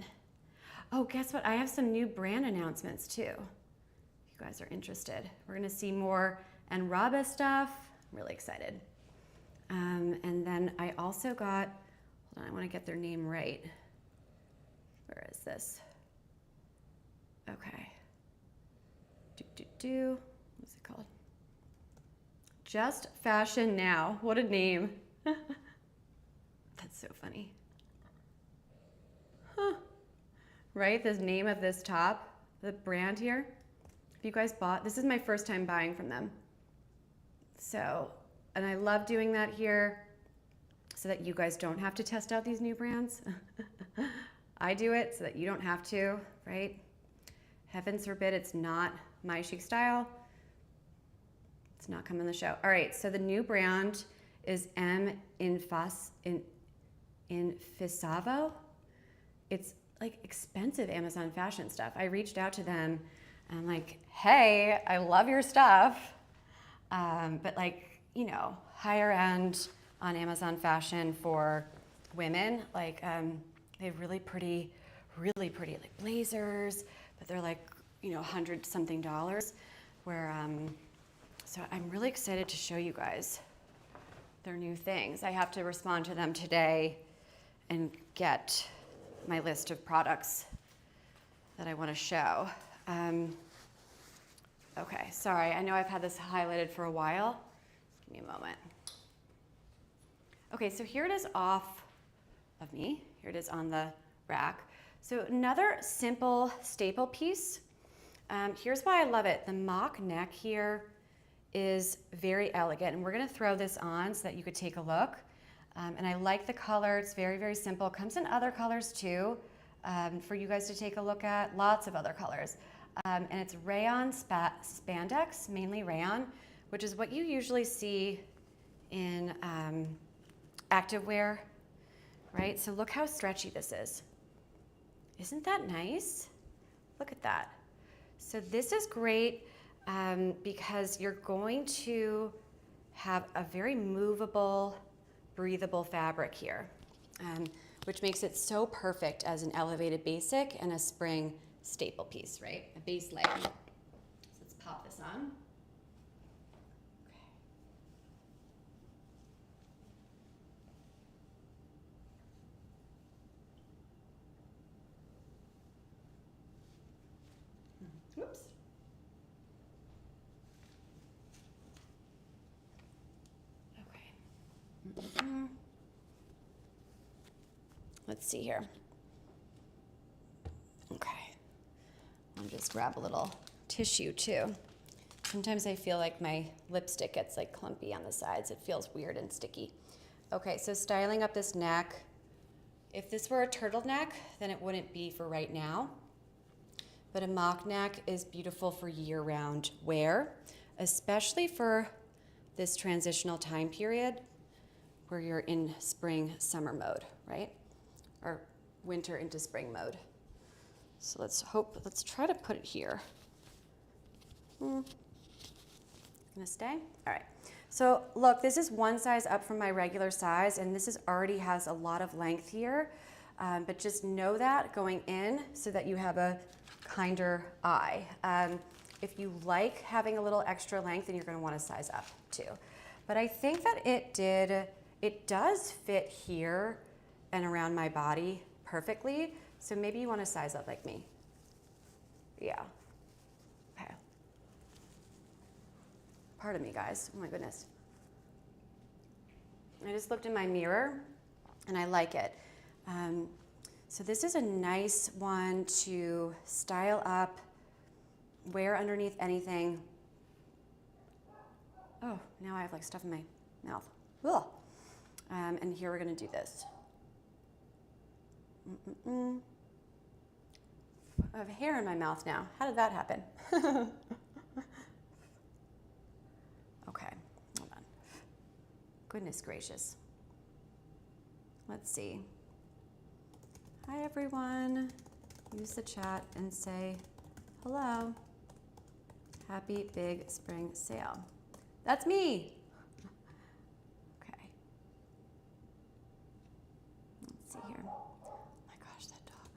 Oh, guess what? I have some new brand announcements too. If you guys are interested. We're gonna see more and Rabba stuff. I'm really excited. And then I also got, hold on, I wanna get their name right. Where is this? Okay. What's it called? Just Fashion Now. What a name. That's so funny. Huh. Right? The name of this top, the brand here. If you guys bought, this is my first time buying from them. So, and I love doing that here so that you guys don't have to test out these new brands. I do it so that you don't have to, right? Heavens forbid it's not my chic style. It's not coming on the show. All right, so the new brand is in Fisavo. It's like expensive Amazon fashion stuff. I reached out to them and I'm like, hey, I love your stuff. But like, you know, higher end on Amazon fashion for women, like they have really pretty like blazers, but they're like, you know, $100 something where, so I'm really excited to show you guys their new things. I have to respond to them today and get my list of products that I want to show. Okay, sorry, I know I've had this highlighted for a while. Give me a moment. Okay, so here it is off of me. Here it is on the rack. So another simple staple piece. Here's why I love it. The mock neck here is very elegant, and we're gonna throw this on so that you could take a look. And I like the color, it's very, very simple. Comes in other colors too, for you guys to take a look at, lots of other colors. And it's rayon spandex, mainly rayon, which is what you usually see in activewear, right? So look how stretchy this is. Isn't that nice? Look at that. So this is great because you're going to have a very movable, breathable fabric here, which makes it so perfect as an elevated basic and a spring staple piece, right? A base layer. So let's pop this on. Whoops. Okay. Let's see here. Okay. I'll just grab a little tissue too. Sometimes I feel like my lipstick gets like clumpy on the sides. It feels weird and sticky. Okay, so styling up this neck. If this were a turtleneck, then it wouldn't be for right now. But a mock neck is beautiful for year-round wear, especially for this transitional time period where you're in spring, summer mode, right? Or winter into spring mode. So let's try to put it here. Gonna stay? All right. So look, this is one size up from my regular size, and this already has a lot of length here, but just know that going in so that you have a kinder eye. If you like having a little extra length, then you're gonna wanna size up too. But I think that it does fit here and around my body perfectly, so maybe you wanna size up like me. Yeah, okay. Pardon me, guys, oh my goodness. I just looked in my mirror and I like it. So this is a nice one to style up, wear underneath anything. Oh, now I have like stuff in my mouth. Ugh. And here we're gonna do this. I have hair in my mouth now. How did that happen? Okay, hold on. Goodness gracious. Let's see. Hi everyone. Use the chat and say hello. Happy big spring sale. That's me. Okay. Let's see here. Oh my gosh, that dog.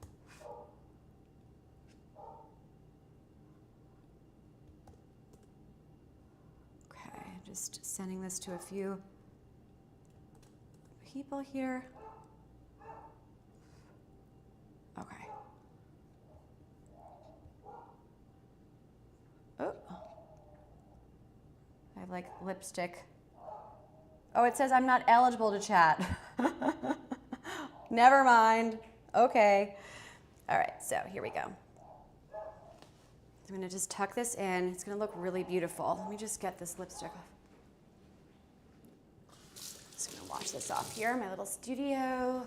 Okay, just sending this to a few people here. Okay. Oh. I have like lipstick. Oh, it says I'm not eligible to chat. Never mind. Okay. All right, so here we go. I'm gonna just tuck this in. It's gonna look really beautiful. Let me just get this lipstick off. Just gonna wash this off here, my little studio.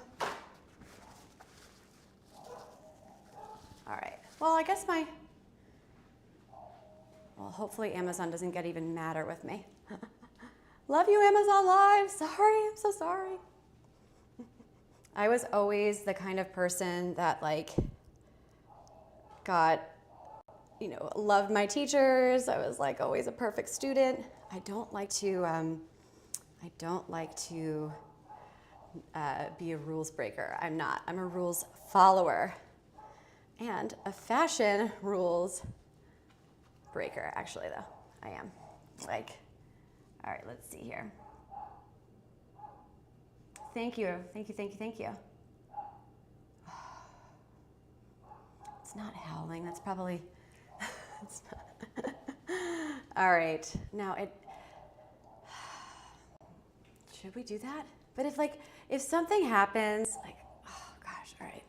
All right, well, I guess well, hopefully Amazon doesn't get even madder with me. Love you, Amazon Live. Sorry, I'm so sorry. I was always the kind of person that like got, you know, loved my teachers. I was like always a perfect student. I don't like to be a rules breaker. I'm not. I'm a rules follower and a fashion rules breaker. Actually, though, I am. Like, all right, let's see here. Thank you. Thank you, thank you, thank you. It's not howling. That's probably, it's not. All right. Now should we do that? But if something happens, like, oh gosh, all right.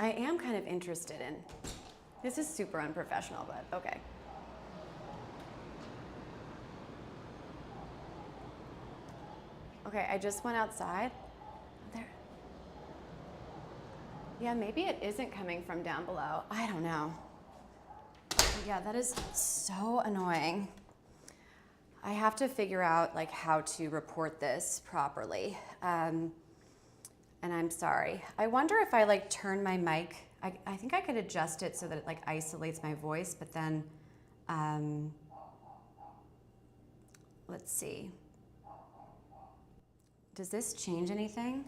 I am kind of interested in, this is super unprofessional, but okay. Okay, I just went outside. There. Yeah, maybe it isn't coming from down below. I don't know. Yeah, that is so annoying. I have to figure out like how to report this properly. And I'm sorry. I wonder if I like turn my mic, I think I could adjust it so that it like isolates my voice, but then, let's see. Does this change anything?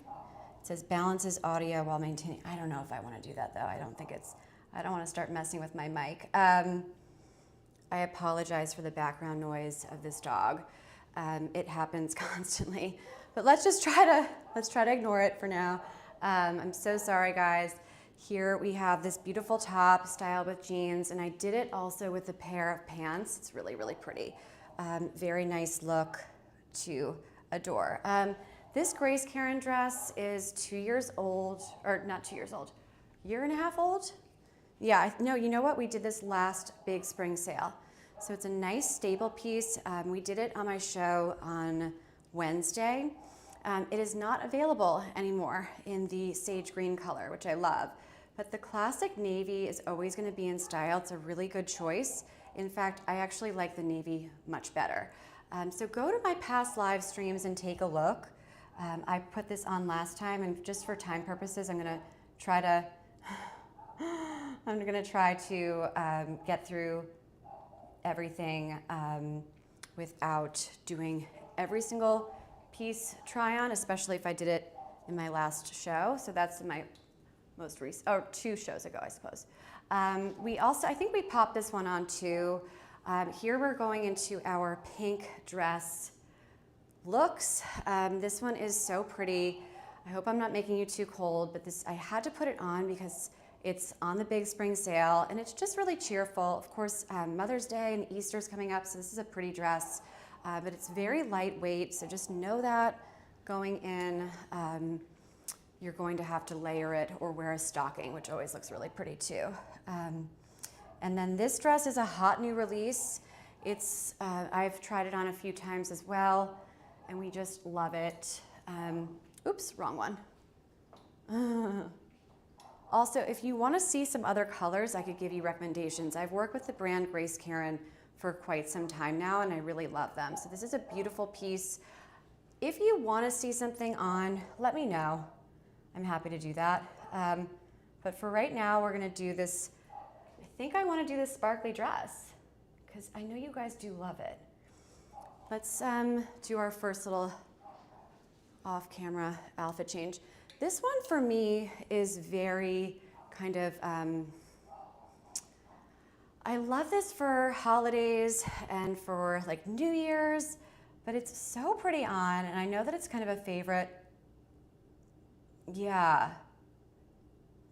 It says balances audio while maintaining. I don't know if I want to do that though. I don't want to start messing with my mic. I apologize for the background noise of this dog. It happens constantly, but let's try to ignore it for now. I'm so sorry, guys. Here we have this beautiful top styled with jeans, and I did it also with a pair of pants. It's really, really pretty. Very nice look to adore. This Grace Karin dress is 2 years old, or not 2 years old, year and a half old? Yeah, no, you know what? We did this last big spring sale. So it's a nice staple piece. We did it on my show on Wednesday. It is not available anymore in the sage green color, which I love. But the classic navy is always gonna be in style. It's a really good choice. In fact, I actually like the navy much better. So go to my past live streams and take a look. I put this on last time, and just for time purposes, I'm gonna try to get through everything without doing every single piece try on, especially if I did it in my last show. So that's my most recent, or 2 shows ago, I suppose. We also, I think we popped this one on too. Here we're going into our pink dress looks. This one is so pretty. I hope I'm not making you too cold, but I had to put it on because it's on the big spring sale, and it's just really cheerful. Of course, Mother's Day and Easter's coming up, so this is a pretty dress, but it's very lightweight, so just know that going in, you're going to have to layer it or wear a stocking, which always looks really pretty too. And then this dress is a hot new release. It's I've tried it on a few times as well, and we just love it. Oops, wrong one. Also, if you want to see some other colors, I could give you recommendations. I've worked with the brand Grace Karin for quite some time now, and I really love them. So this is a beautiful piece. If you want to see something on, let me know. I'm happy to do that. But for right now, we're going to do this. I think I want to do this sparkly dress because I know you guys do love it. Let's do our first little off-camera outfit change. This one for me is very kind of, I love this for holidays and for like New Year's, but it's so pretty on, and I know that it's kind of a favorite. Yeah.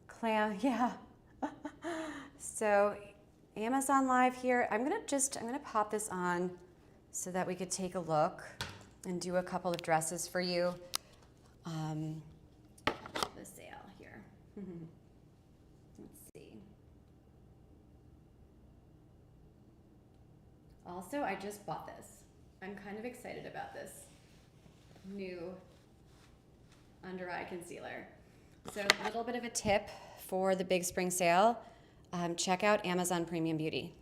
Clam, yeah. So Amazon Live here. I'm gonna pop this on so that we could take a look and do a couple of dresses for you. The sale here. Let's see. Also, I just bought this. I'm kind of excited about this new under eye concealer. So a little bit of a tip for the big spring sale. Check out Amazon Premium Beauty.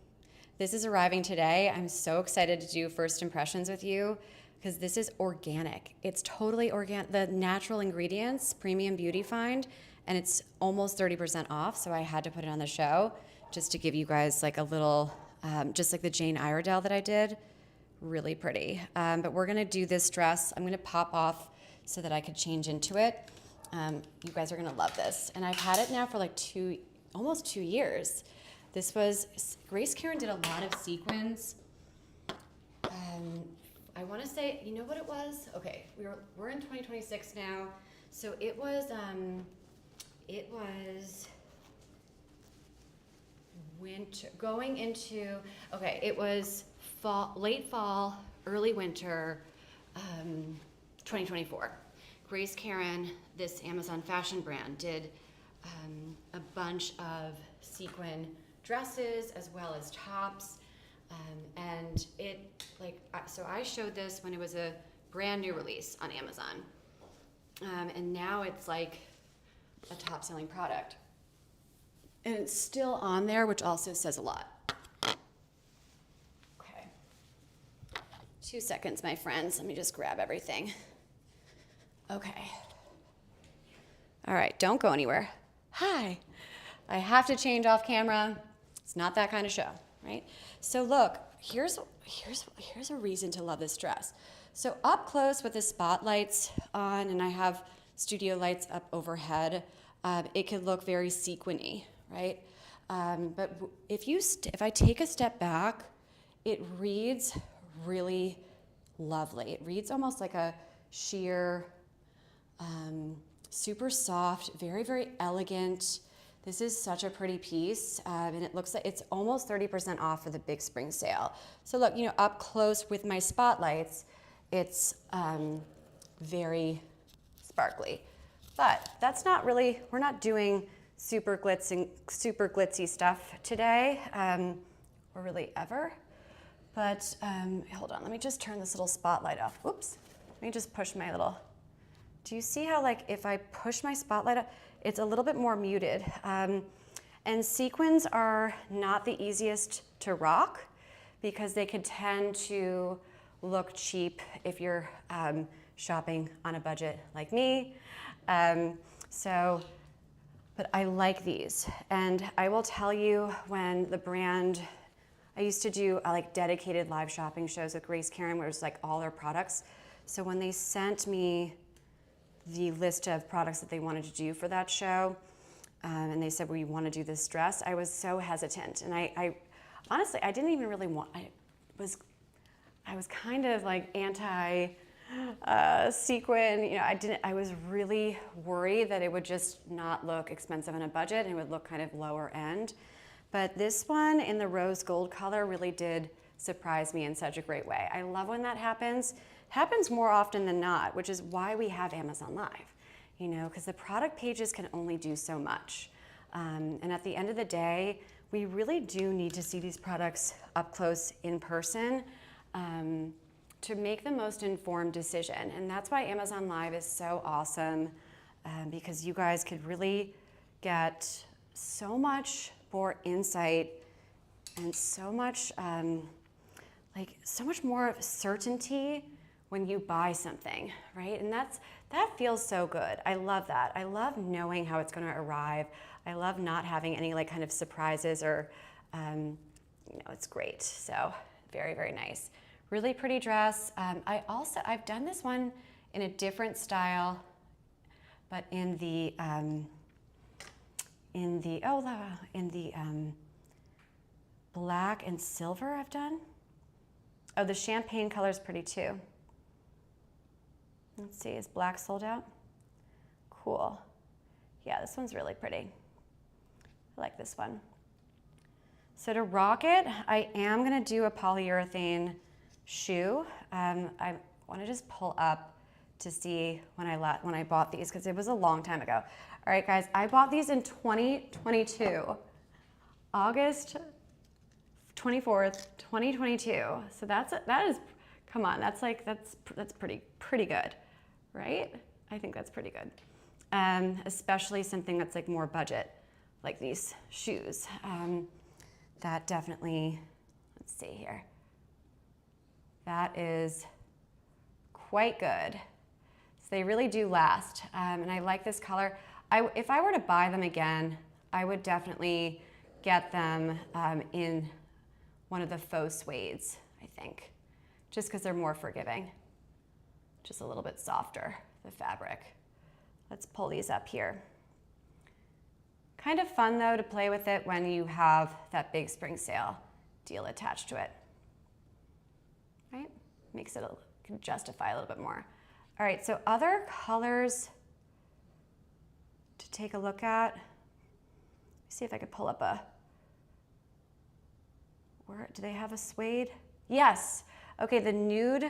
This is arriving today. I'm so excited to do first impressions with you. because this is organic. It's totally organic. The natural ingredients, Premium Beauty Find, and it's almost 30% off. So I had to put it on the show just to give you guys like a little, just like the Jane Iredale that I did. Really pretty. But we're gonna do this dress. I'm gonna pop off so that I could change into it. You guys are gonna love this. And I've had it now for like almost 2 years. This was, Grace Karin did a lot of sequins. I wanna say, you know what it was? Okay, we're in 2026 now. So it was winter, going into, okay, it was fall, late fall, early winter, 2024. Grace Karin, this Amazon fashion brand, did a bunch of sequin dresses as well as tops. And it, like, so I showed this when it was a brand new release on Amazon. And now it's like a top selling product. And it's still on there, which also says a lot. Okay. 2 seconds, my friends. Let me just grab everything. Okay. All right, don't go anywhere. Hi. I have to change off camera. It's not that kind of show, right? So look, here's a reason to love this dress. So up close with the spotlights on, and I have studio lights up overhead, it could look very sequiny, right? But if I take a step back, it reads really lovely. It reads almost like a sheer, super soft, very, very elegant. This is such a pretty piece, and it looks like it's almost 30% off for the big spring sale. So look, you know, up close with my spotlights, it's very sparkly. But that's not really, we're not doing super glitzy stuff today, or really ever. But hold on, let me just turn this little spotlight off. Whoops, let me just push my little, do you see how, like, if I push my spotlight up, it's a little bit more muted. And sequins are not the easiest to rock because they could tend to look cheap if you're shopping on a budget like me. But I like these. And I will tell you, when the brand, I used to do like dedicated live shopping shows with Grace Karin where it was like all their products. So when they sent me the list of products that they wanted to do for that show, and they said, well, you want to do this dress, I was so hesitant. And I honestly, I didn't even really want, I was kind of like anti sequin, you know, I was really worried that it would just not look expensive on a budget and it would look kind of lower end. But this one in the rose gold color really did surprise me in such a great way. I love when that happens. Happens more often than not, which is why we have Amazon Live, you know, because the product pages can only do so much. And at the end of the day, we really do need to see these products up close in person to make the most informed decision. And that's why Amazon Live is so awesome, because you guys could really get so much more insight and so much, so much more certainty when you buy something, right? And that feels so good. I love that. I love knowing how it's going to arrive. I love not having any like kind of surprises or, you know, it's great. So very, very nice. Really pretty dress. I've done this one in a different style, but in the black and silver I've done. Oh, the champagne color is pretty too. Let's see, is black sold out? Cool. Yeah, this one's really pretty. I like this one. So to rock it, I am gonna do a polyurethane shoe. I wanna just pull up to see when I bought these, because it was a long time ago. All right, guys, I bought these in 2022, August 24th, 2022. So that is, come on, that's pretty good, right? I think that's pretty good. Especially something that's like more budget, like these shoes. That definitely, let's see here. That is quite good. So they really do last. And I like this color. If I were to buy them again, I would definitely get them in one of the faux suedes, I think, just because they're more forgiving, just a little bit softer, the fabric. Let's pull these up here. Kind of fun though to play with it when you have that big spring sale deal attached to it, right? Makes it, can justify a little bit more. All right, so other colors to take a look at. See if I could pull up where, do they have a suede? Yes. Okay, the nude, is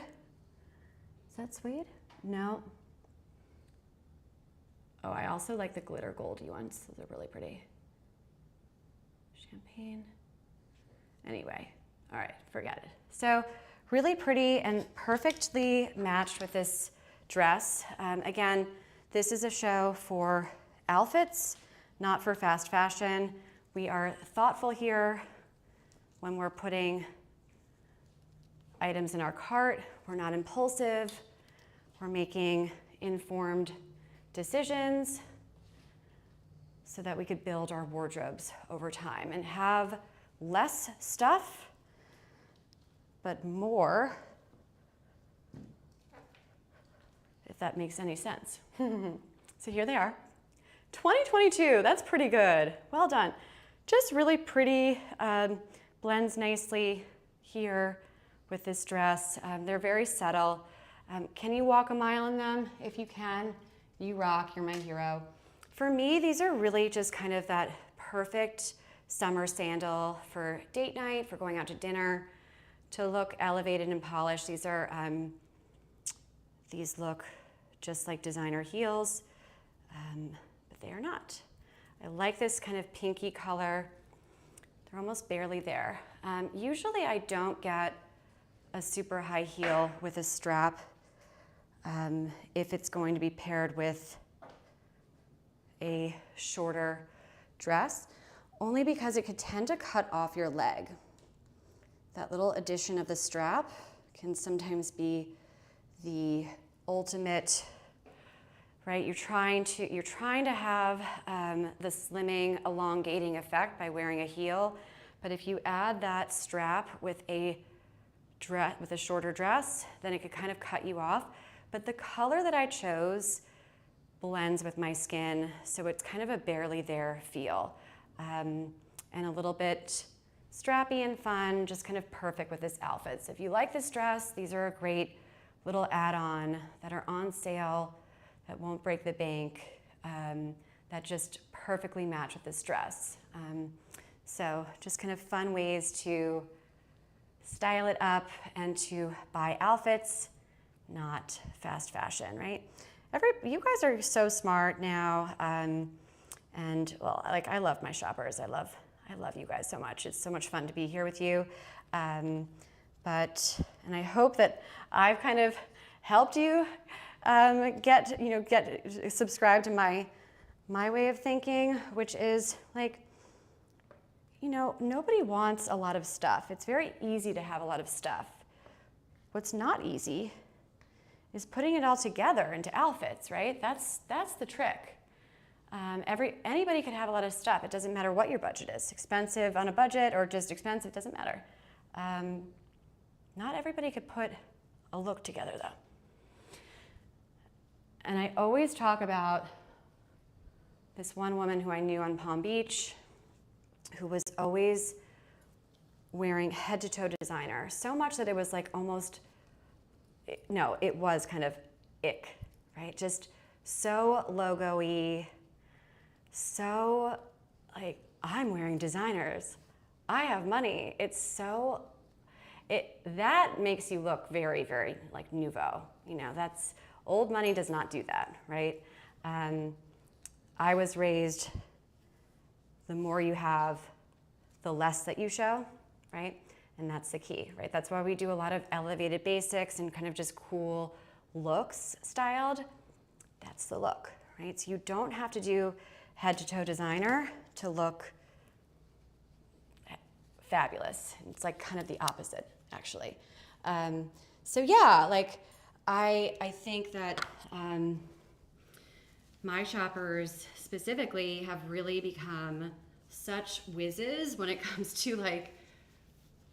that suede? No. Oh, I also like the glitter goldy ones. Those are really pretty. Champagne. Anyway, all right, forget it. So really pretty and perfectly matched with this dress. Again, this is a show for outfits, not for fast fashion. We are thoughtful here when we're putting items in our cart. We're not impulsive. We're making informed decisions so that we could build our wardrobes over time and have less stuff, but more, if that makes any sense. So here they are. 2022, that's pretty good. Well done. Just really pretty, blends nicely here with this dress. They're very subtle. Can you walk a mile in them? If you can, you rock, you're my hero. For me, these are really just kind of that perfect summer sandal for date night, for going out to dinner, to look elevated and polished. These look just like designer heels, but they are not. I like this kind of pinky color. They're almost barely there. Usually I don't get a super high heel with a strap if it's going to be paired with a shorter dress, only because it could tend to cut off your leg. That little addition of the strap can sometimes be the ultimate, right? You're trying to have the slimming, elongating effect by wearing a heel, but if you add that strap with a shorter dress, then it could kind of cut you off. But the color that I chose blends with my skin, so it's kind of a barely there feel, and a little bit strappy and fun, just kind of perfect with this outfit. So if you like this dress, these are a great little add-on that are on sale, that won't break the bank, that just perfectly match with this dress. So just kind of fun ways to style it up and to buy outfits, not fast fashion, right? You guys are so smart now, and well, like I love my shoppers. I love you guys so much. It's so much fun to be here with you. And I hope that I've kind of helped you get subscribed to my way of thinking, which is like, nobody wants a lot of stuff. It's very easy to have a lot of stuff. What's not easy is putting it all together into outfits, right? That's the trick. Anybody can have a lot of stuff. It doesn't matter what your budget is. Expensive on a budget or just expensive, doesn't matter. Not everybody could put a look together though. And I always talk about this one woman who I knew on Palm Beach who was always wearing head to toe designer, so much that it was like almost, no, it was kind of ick, right? Just so logo-y, so like, I'm wearing designers, I have money. That makes you look very, very like nouveau. That's, old money does not do that, right? I was raised, the more you have, the less that you show, right? And that's the key, right? That's why we do a lot of elevated basics and kind of just cool looks styled. That's the look, right? So you don't have to do head to toe designer to look fabulous. It's like kind of the opposite, actually. So yeah, like I think that my shoppers specifically have really become such whizzes when it comes to like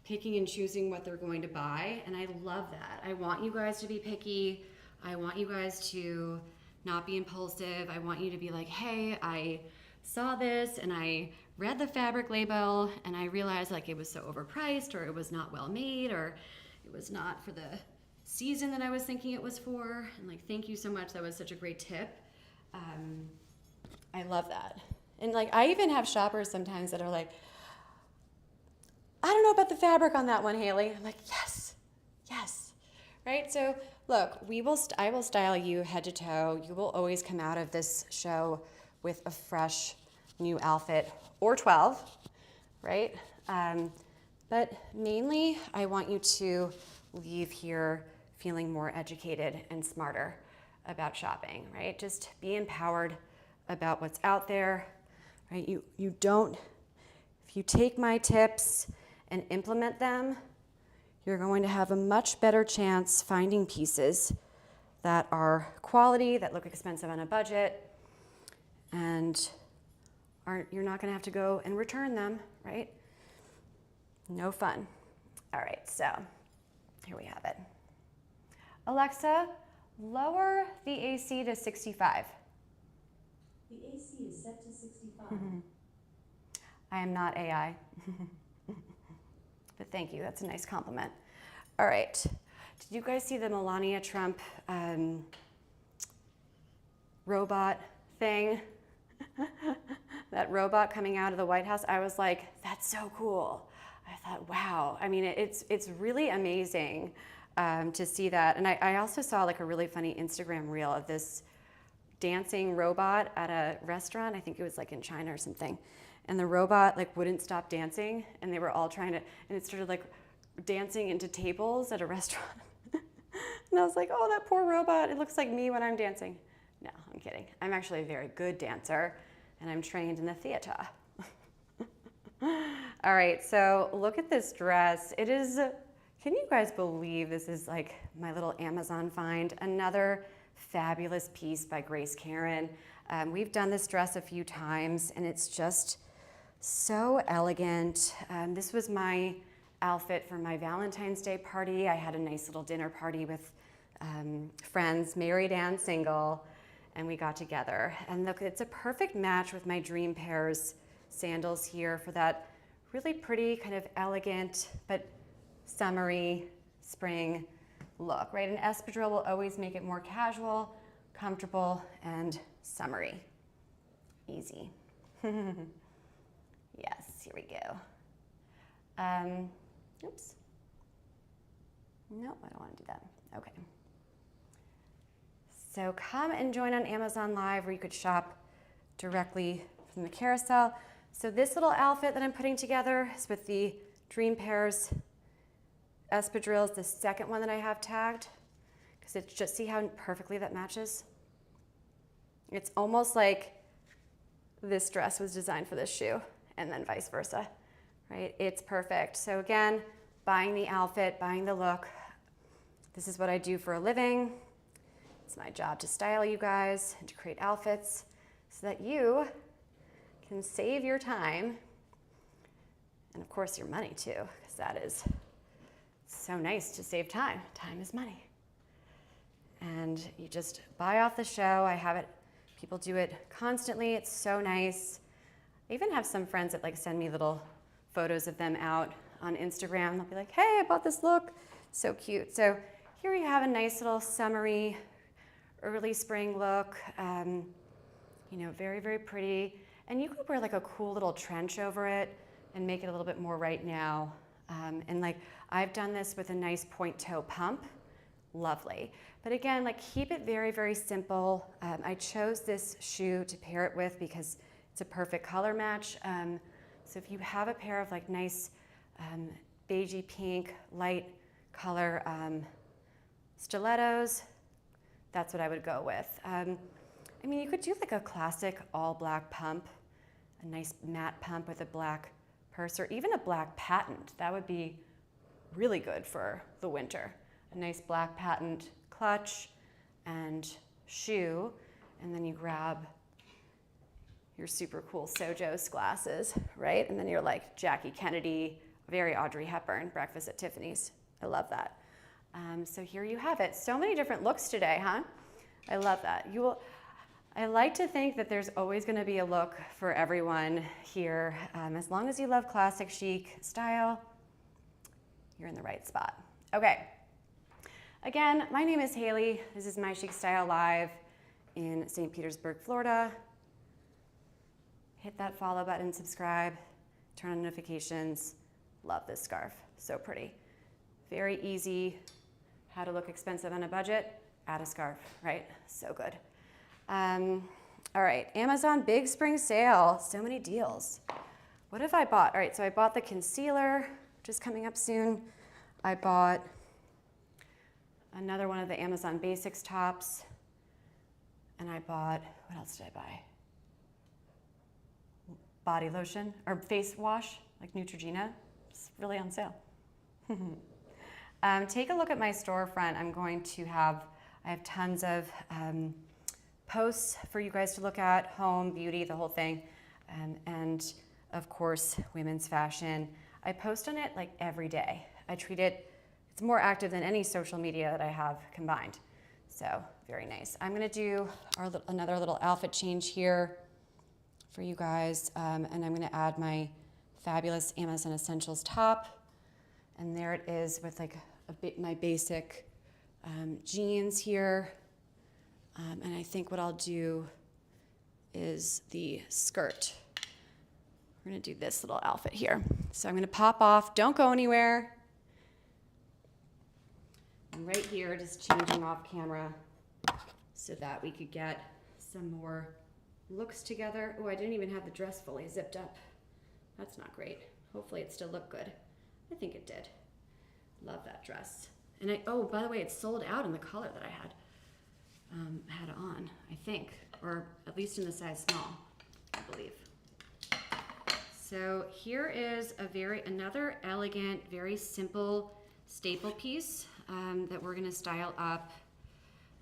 picking and choosing what they're going to buy, and I love that. I want you guys to be picky. I want you guys to not be impulsive. I want you to be like, hey, I saw this and I read the fabric label and I realized like it was so overpriced, or it was not well made, or it was not for the season that I was thinking it was for. And like, thank you so much. That was such a great tip. I love that. And like, I even have shoppers sometimes that are like, I don't know about the fabric on that one, Hailey. I'm like, yes, yes, right? So look, I will style you head to toe. You will always come out of this show with a fresh new outfit, or 12, right? But mainly, I want you to leave here feeling more educated and smarter about shopping, right? Just be empowered about what's out there, right? You don't, if you take my tips and implement them, you're going to have a much better chance finding pieces that are quality, that look expensive on a budget, and you're not going to have to go and return them, right? No fun. All right, so here we have it. Alexa, lower the AC to 65. The AC is set to 65. I am not AI. But thank you, that's a nice compliment. All right, did you guys see the Melania Trump robot thing? That robot coming out of the White House? I was like, that's so cool. I thought, wow. I mean, it's really amazing to see that. And I also saw like a really funny Instagram reel of this dancing robot at a restaurant. I think it was like in China or something. And the robot like wouldn't stop dancing, and they were all trying to, and it started like dancing into tables at a restaurant. And I was like, oh, that poor robot. It looks like me when I'm dancing. No, I'm kidding. I'm actually a very good dancer, and I'm trained in the theater. All right, so look at this dress. It is, can you guys believe this is like my little Amazon find? Another fabulous piece by Karin. We've done this dress a few times, and it's just so elegant. This was my outfit for my Valentine's Day party. I had a nice little dinner party with friends, married and single, and we got together. And look, it's a perfect match with my Dream Pairs sandals here for that really pretty, kind of elegant, but summery spring look, right? An espadrille will always make it more casual, comfortable, and summery. Easy. Yes, here we go. Oops. Nope, I don't want to do that. Okay. So come and join on Amazon Live, where you could shop directly from the carousel. So this little outfit that I'm putting together is with the Dream Pairs espadrille, is the second one that I have tagged, because it's just, see how perfectly that matches? It's almost like this dress was designed for this shoe, and then vice versa, right? It's perfect. So again, buying the outfit, buying the look. This is what I do for a living. It's my job to style you guys and to create outfits so that you can save your time, and of course your money too, because that is so nice to save time. Time is money. And you just buy off the show. I have it, people do it constantly. It's so nice. I even have some friends that like send me little photos of them out on Instagram. They'll be like, hey, I bought this look. So cute. So here you have a nice little summery, early spring look. You know, very, very pretty. And you could wear like a cool little trench over it and make it a little bit more right now. And like, I've done this with a nice point toe pump. Lovely. But again, like, keep it very, very simple. I chose this shoe to pair it with because it's a perfect color match. So if you have a pair of like nice beigey pink, light color stilettos, that's what I would go with. I mean, you could do like a classic all black pump, a nice matte pump with a black purse, or even a black patent. That would be really good for the winter. A nice black patent clutch and shoe, and then you grab your super cool Sojo's glasses, right? And then you're like Jackie Kennedy, very Audrey Hepburn, Breakfast at Tiffany's. I love that. So here you have it. So many different looks today, huh? I love that. I like to think that there's always going to be a look for everyone here. As long as you love classic chic style, you're in the right spot. Okay. Again, my name is Hailey. This is My Chic Style Live in St. Petersburg, Florida. Hit that follow button, subscribe, turn on notifications. Love this scarf, so pretty. Very easy, how to look expensive on a budget, add a scarf, right? So good. All right, Amazon big spring sale, so many deals. What have I bought? All right, so I bought the concealer, which is coming up soon. I bought another one of the Amazon Basics tops, and I bought, what else did I buy? Body lotion, or face wash, like Neutrogena. It's really on sale. Take a look at my storefront. I have tons of posts for you guys to look at, home, beauty, the whole thing, and of course, women's fashion. I post on it like every day. I treat it, it's more active than any social media that I have combined. So very nice. I'm gonna do another little outfit change here for you guys, and I'm gonna add my fabulous Amazon Essentials top, and there it is with like my basic jeans here, and I think what I'll do is the skirt. We're gonna do this little outfit here. So I'm gonna pop off, don't go anywhere. I'm right here just changing off camera so that we could get some more looks together. Oh, I didn't even have the dress fully zipped up. That's not great. Hopefully it still looked good. I think it did. Love that dress. And oh, by the way, it's sold out in the color that I had on, I think, or at least in the size small, I believe. So here is another elegant, very simple staple piece that we're gonna style up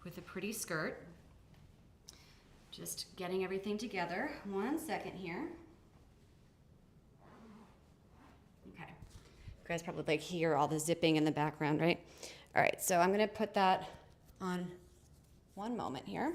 with a pretty skirt. Just getting everything together. 1 second here. Okay. You guys probably like hear all the zipping in the background, right? All right, so I'm gonna put that on one moment here.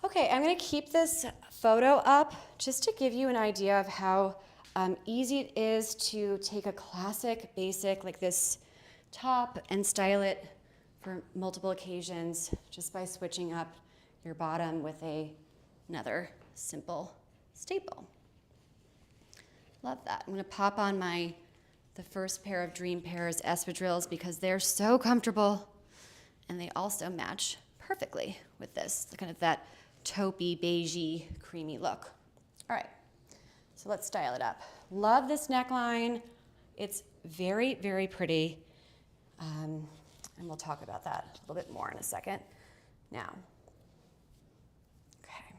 Okay, I'm gonna keep this photo up just to give you an idea of how easy it is to take a classic basic like this top and style it for multiple occasions just by switching up your bottom with another simple staple. Love that. I'm gonna pop on the first pair of Dream Pairs espadrilles because they're so comfortable and they also match perfectly with this, kind of that taupey, beigey, creamy look. All right, so let's style it up. Love this neckline. It's very, very pretty. And we'll talk about that a little bit more in a second. Now, okay.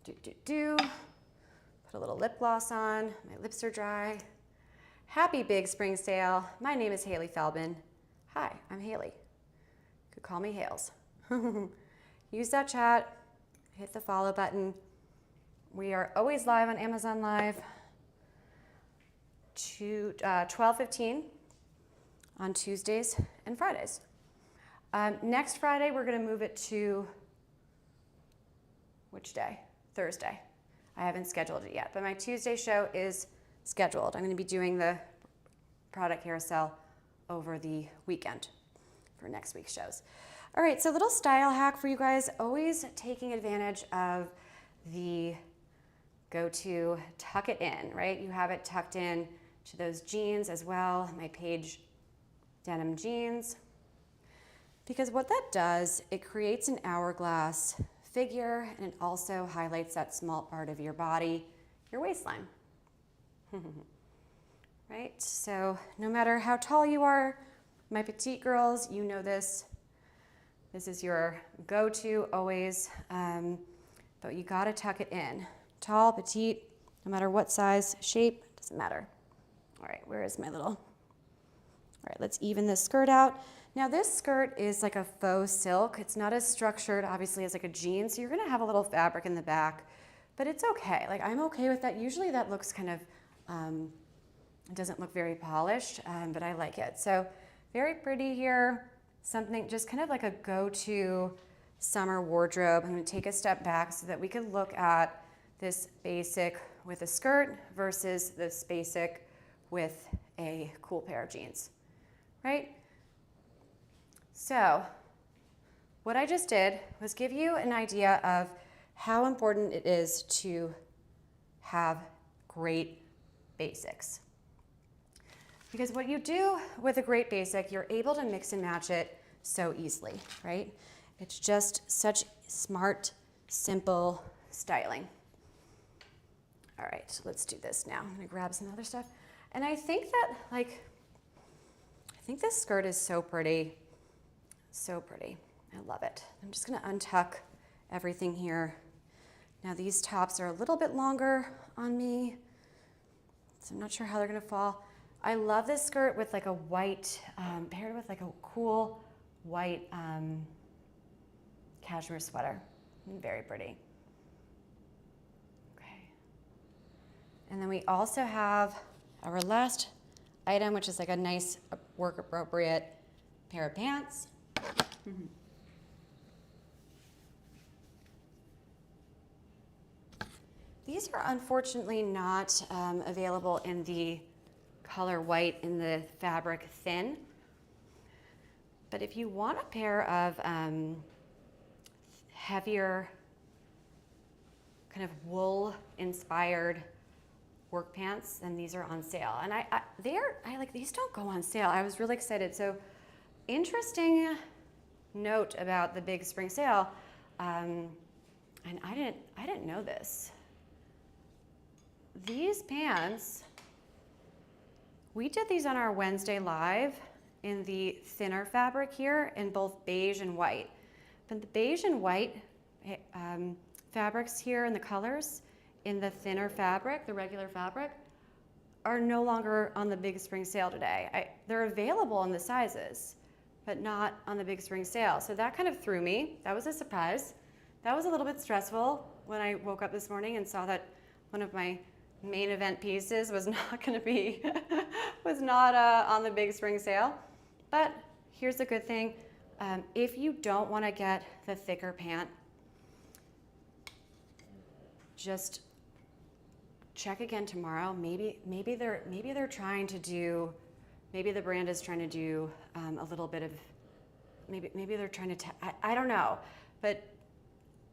Put a little lip gloss on. My lips are dry. Happy big spring sale. My name is Hailey Feldman. Hi, I'm Hailey. You could call me Hales. Use that chat, hit the follow button. We are always live on Amazon Live, 12:15 on Tuesdays and Fridays. Next Friday, we're gonna move it to, which day? Thursday. I haven't scheduled it yet, but my Tuesday show is scheduled. I'm gonna be doing the product carousel over the weekend for next week's shows. All right, so little style hack for you guys, always taking advantage of the go-to tuck it in, right? You have it tucked in to those jeans as well, my Page denim jeans. Because what that does, it creates an hourglass figure, and it also highlights that small part of your body, your waistline. Right? So no matter how tall you are, my petite girls, you know this. This is your go-to always, but you gotta tuck it in. Tall, petite, no matter what size, shape, doesn't matter. All right, where is my little? All right, let's even this skirt out. Now this skirt is like a faux silk. It's not as structured, obviously, as like a jean, so you're gonna have a little fabric in the back, but it's okay. Like, I'm okay with that. Usually that looks kind of, it doesn't look very polished, but I like it. So very pretty here. Something just kind of like a go-to summer wardrobe. I'm gonna take a step back so that we could look at this basic with a skirt versus this basic with a cool pair of jeans, right? So what I just did was give you an idea of how important it is to have great basics. Because what you do with a great basic, you're able to mix and match it so easily, right? It's just such smart, simple styling. All right, so let's do this now. I'm gonna grab some other stuff. And I think that, like, I think this skirt is so pretty. So pretty. I love it. I'm just gonna untuck everything here. Now these tops are a little bit longer on me, so I'm not sure how they're gonna fall. I love this skirt with like a white, paired with like a cool white cashmere sweater. Very pretty. Okay. And then we also have our last item, which is like a nice work appropriate pair of pants. These are unfortunately not available in the color white in the fabric thin. But if you want a pair of heavier kind of wool inspired work pants, then these are on sale. And I like, these don't go on sale. I was really excited. So interesting note about the big spring sale. And I didn't know this. These pants, we did these on our Wednesday live in the thinner fabric here in both beige and white. But the beige and white fabrics here and the colors in the thinner fabric, the regular fabric, are no longer on the big spring sale today. They're available in the sizes, but not on the big spring sale. So that kind of threw me. That was a surprise. That was a little bit stressful when I woke up this morning and saw that one of my main event pieces was not going to be, was not on the big spring sale. But here's the good thing. If you don't want to get the thicker pant, just check again tomorrow. Maybe they're trying to do, maybe the brand is trying to do a little bit of, maybe they're trying to, I don't know. But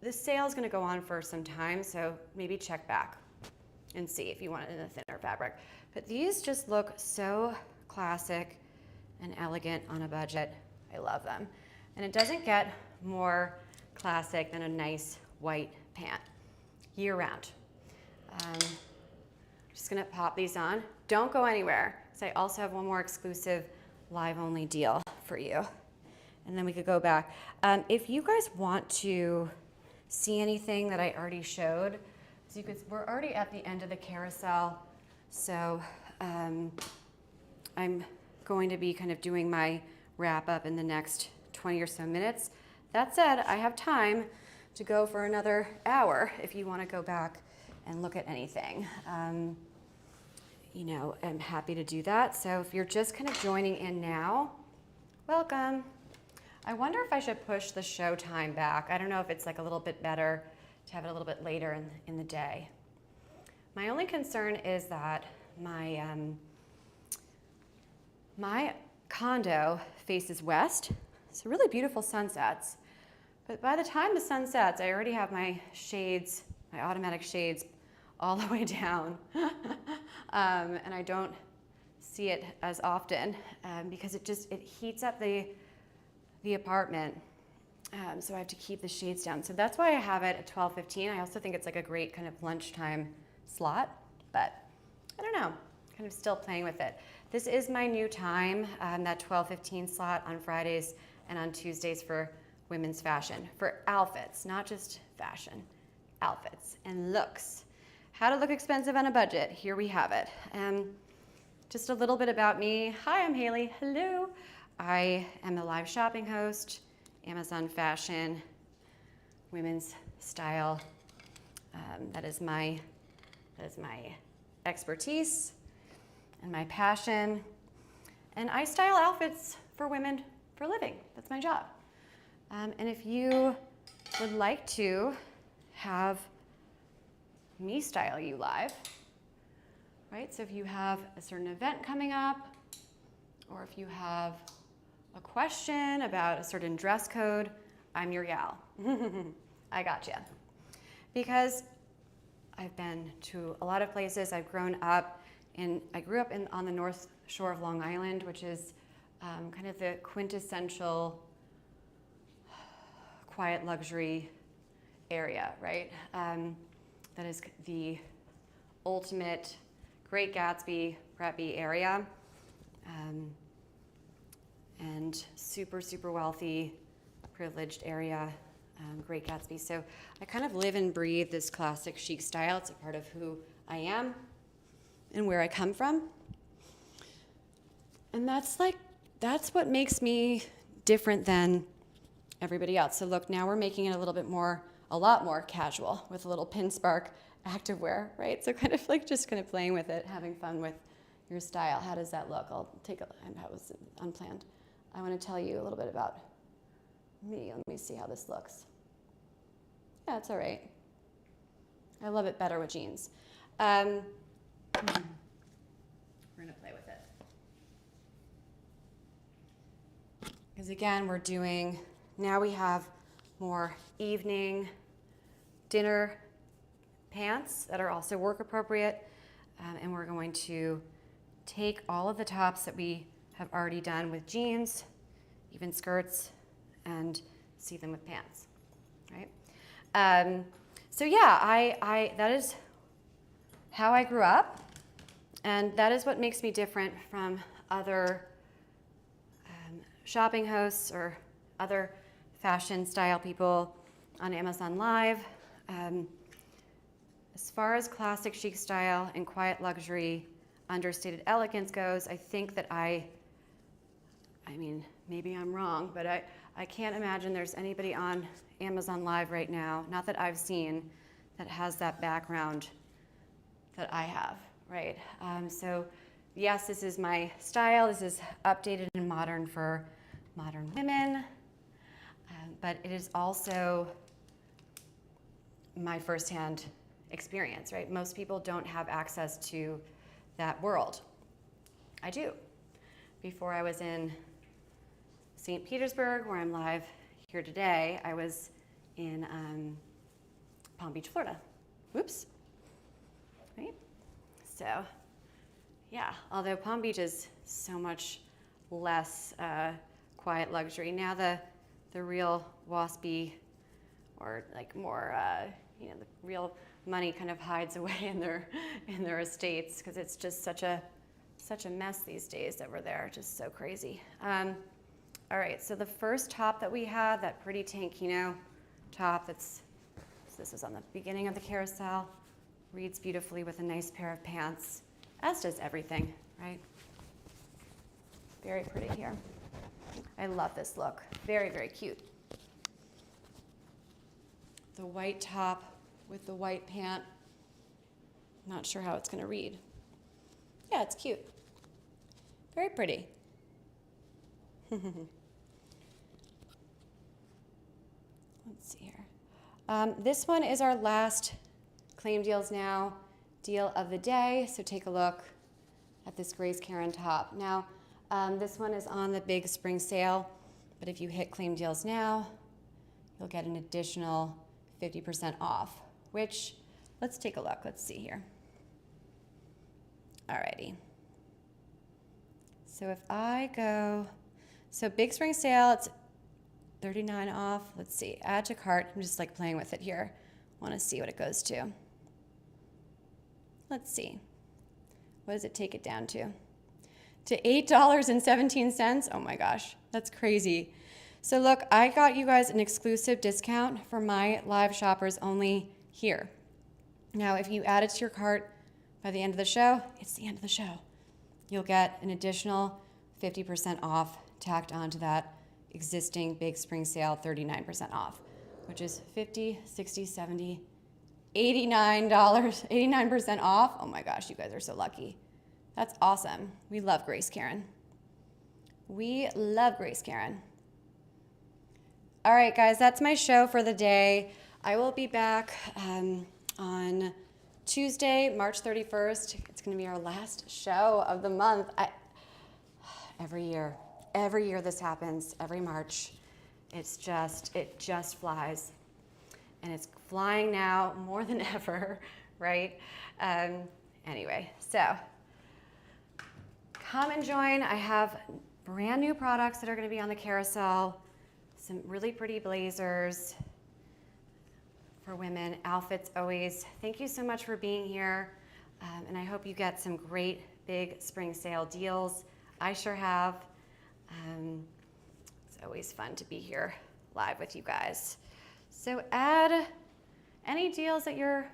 the sale is going to go on for some time, so maybe check back and see if you want it in a thinner fabric. But these just look so classic and elegant on a budget. I love them. And it doesn't get more classic than a nice white pant year round. Just gonna pop these on. Don't go anywhere, because I also have one more exclusive live only deal for you. And then we could go back. If you guys want to see anything that I already showed, so we're already at the end of the carousel, so I'm going to be kind of doing my wrap up in the next 20 or so minutes. That said, I have time to go for another hour if you want to go back and look at anything. You know, I'm happy to do that. So if you're just kind of joining in now, welcome. I wonder if I should push the show time back. I don't know if it's like a little bit better to have it a little bit later in the day. My only concern is that my my condo faces west. It's really beautiful sunsets. But by the time the sun sets, I already have my shades, my automatic shades, all the way down. And I don't see it as often because it heats up the the apartment. So I have to keep the shades down. So that's why I have it at 12:15. I also think it's like a great kind of lunchtime slot, but I don't know, kind of still playing with it. This is my new time, that 12:15 slot on Fridays and on Tuesdays for women's fashion, for outfits, not just fashion, outfits and looks. How to look expensive on a budget. Here we have it. Just a little bit about me. Hi, I'm Hailey. Hello. I am a live shopping host, Amazon fashion, women's style. That is my expertise and my passion. And I style outfits for women for a living. That's my job. And if you would like to have me style you live, right? So if you have a certain event coming up, or if you have a question about a certain dress code, I'm your gal. I gotcha. Because I've been to a lot of places. I grew up on the North Shore of Long Island, which is kind of the quintessential quiet luxury area, right? That is the ultimate Great Gatsby preppy area, and super, super wealthy, privileged area, Great Gatsby. So I kind of live and breathe this classic chic style. It's a part of who I am and where I come from. And that's what makes me different than everybody else. So look, now we're making it a lot more casual with a little pin spark activewear, right? So kind of like just kind of playing with it, having fun with your style. How does that look? That was unplanned. I want to tell you a little bit about me. Let me see how this looks. Yeah, it's all right. I love it better with jeans. We're gonna play with it. Because again, now we have more evening dinner pants that are also work appropriate. And we're going to take all of the tops that we have already done with jeans, even skirts, and see them with pants, right? So yeah, that is how I grew up. And that is what makes me different from other shopping hosts or other fashion style people on Amazon Live. As far as classic chic style and quiet luxury, understated elegance goes, I think that I mean, maybe I'm wrong, but I can't imagine there's anybody on Amazon Live right now, not that I've seen, that has that background that I have, right? So yes, this is my style. This is updated and modern for modern women, but it is also my firsthand experience, right? Most people don't have access to that world. I do. Before I was in St. Petersburg, where I'm live here today, I was in Palm Beach, Florida. Whoops. Right? So, yeah, although Palm Beach is so much less quiet luxury. Now the real waspy or like more, the real money kind of hides away in their estates because it's just such a mess these days that we're there. Just so crazy. All right, so the first top that we had, that pretty tankino top, this is on the beginning of the carousel, reads beautifully with a nice pair of pants, as does everything, right? Very pretty here. I love this look. Very, very cute. The white top with the white pant. Not sure how it's going to read. Yeah, it's cute. Very pretty. Let's see here. This one is our last Claim Deals Now deal of the day. So take a look at this Grace Karin top. Now, this one is on the big spring sale, but if you hit Claim Deals Now, you'll get an additional 50% off, which, let's take a look. Let's see here. Alrighty. So if I go, so big spring sale, it's $39 off. Let's see, add to cart. I'm just like playing with it here. Want to see what it goes to. Let's see. What does it take it down to? To $8.17. Oh my gosh, that's crazy. So look, I got you guys an exclusive discount for my live shoppers only here. Now, if you add it to your cart by the end of the show, it's the end of the show. You'll get an additional 50% off tacked onto that existing big spring sale 39% off, which is $50, $60, $70, $89, 89% off. Oh my gosh, you guys are so lucky. That's awesome. We love Grace Karin. We love Grace Karin. All right, guys, that's my show for the day. I will be back on Tuesday, March 31st. It's going to be our last show of the month. Every year this happens, every March. It just flies. And it's flying now more than ever, right? Anyway, so come and join. I have brand new products that are going to be on the carousel. Some really pretty blazers for women, outfits always. Thank you so much for being here. And I hope you get some great big spring sale deals. I sure have. It's always fun to be here live with you guys. So add any deals that you're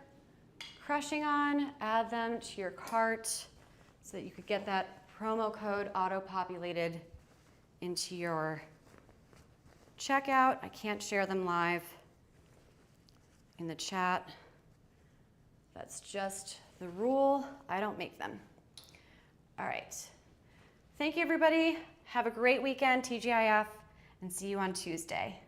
crushing on, add them to your cart so that you could get that promo code auto-populated into your checkout. I can't share them live in the chat. That's just the rule. I don't make them. All right. Thank you, everybody. Have a great weekend, TGIF, and see you on Tuesday.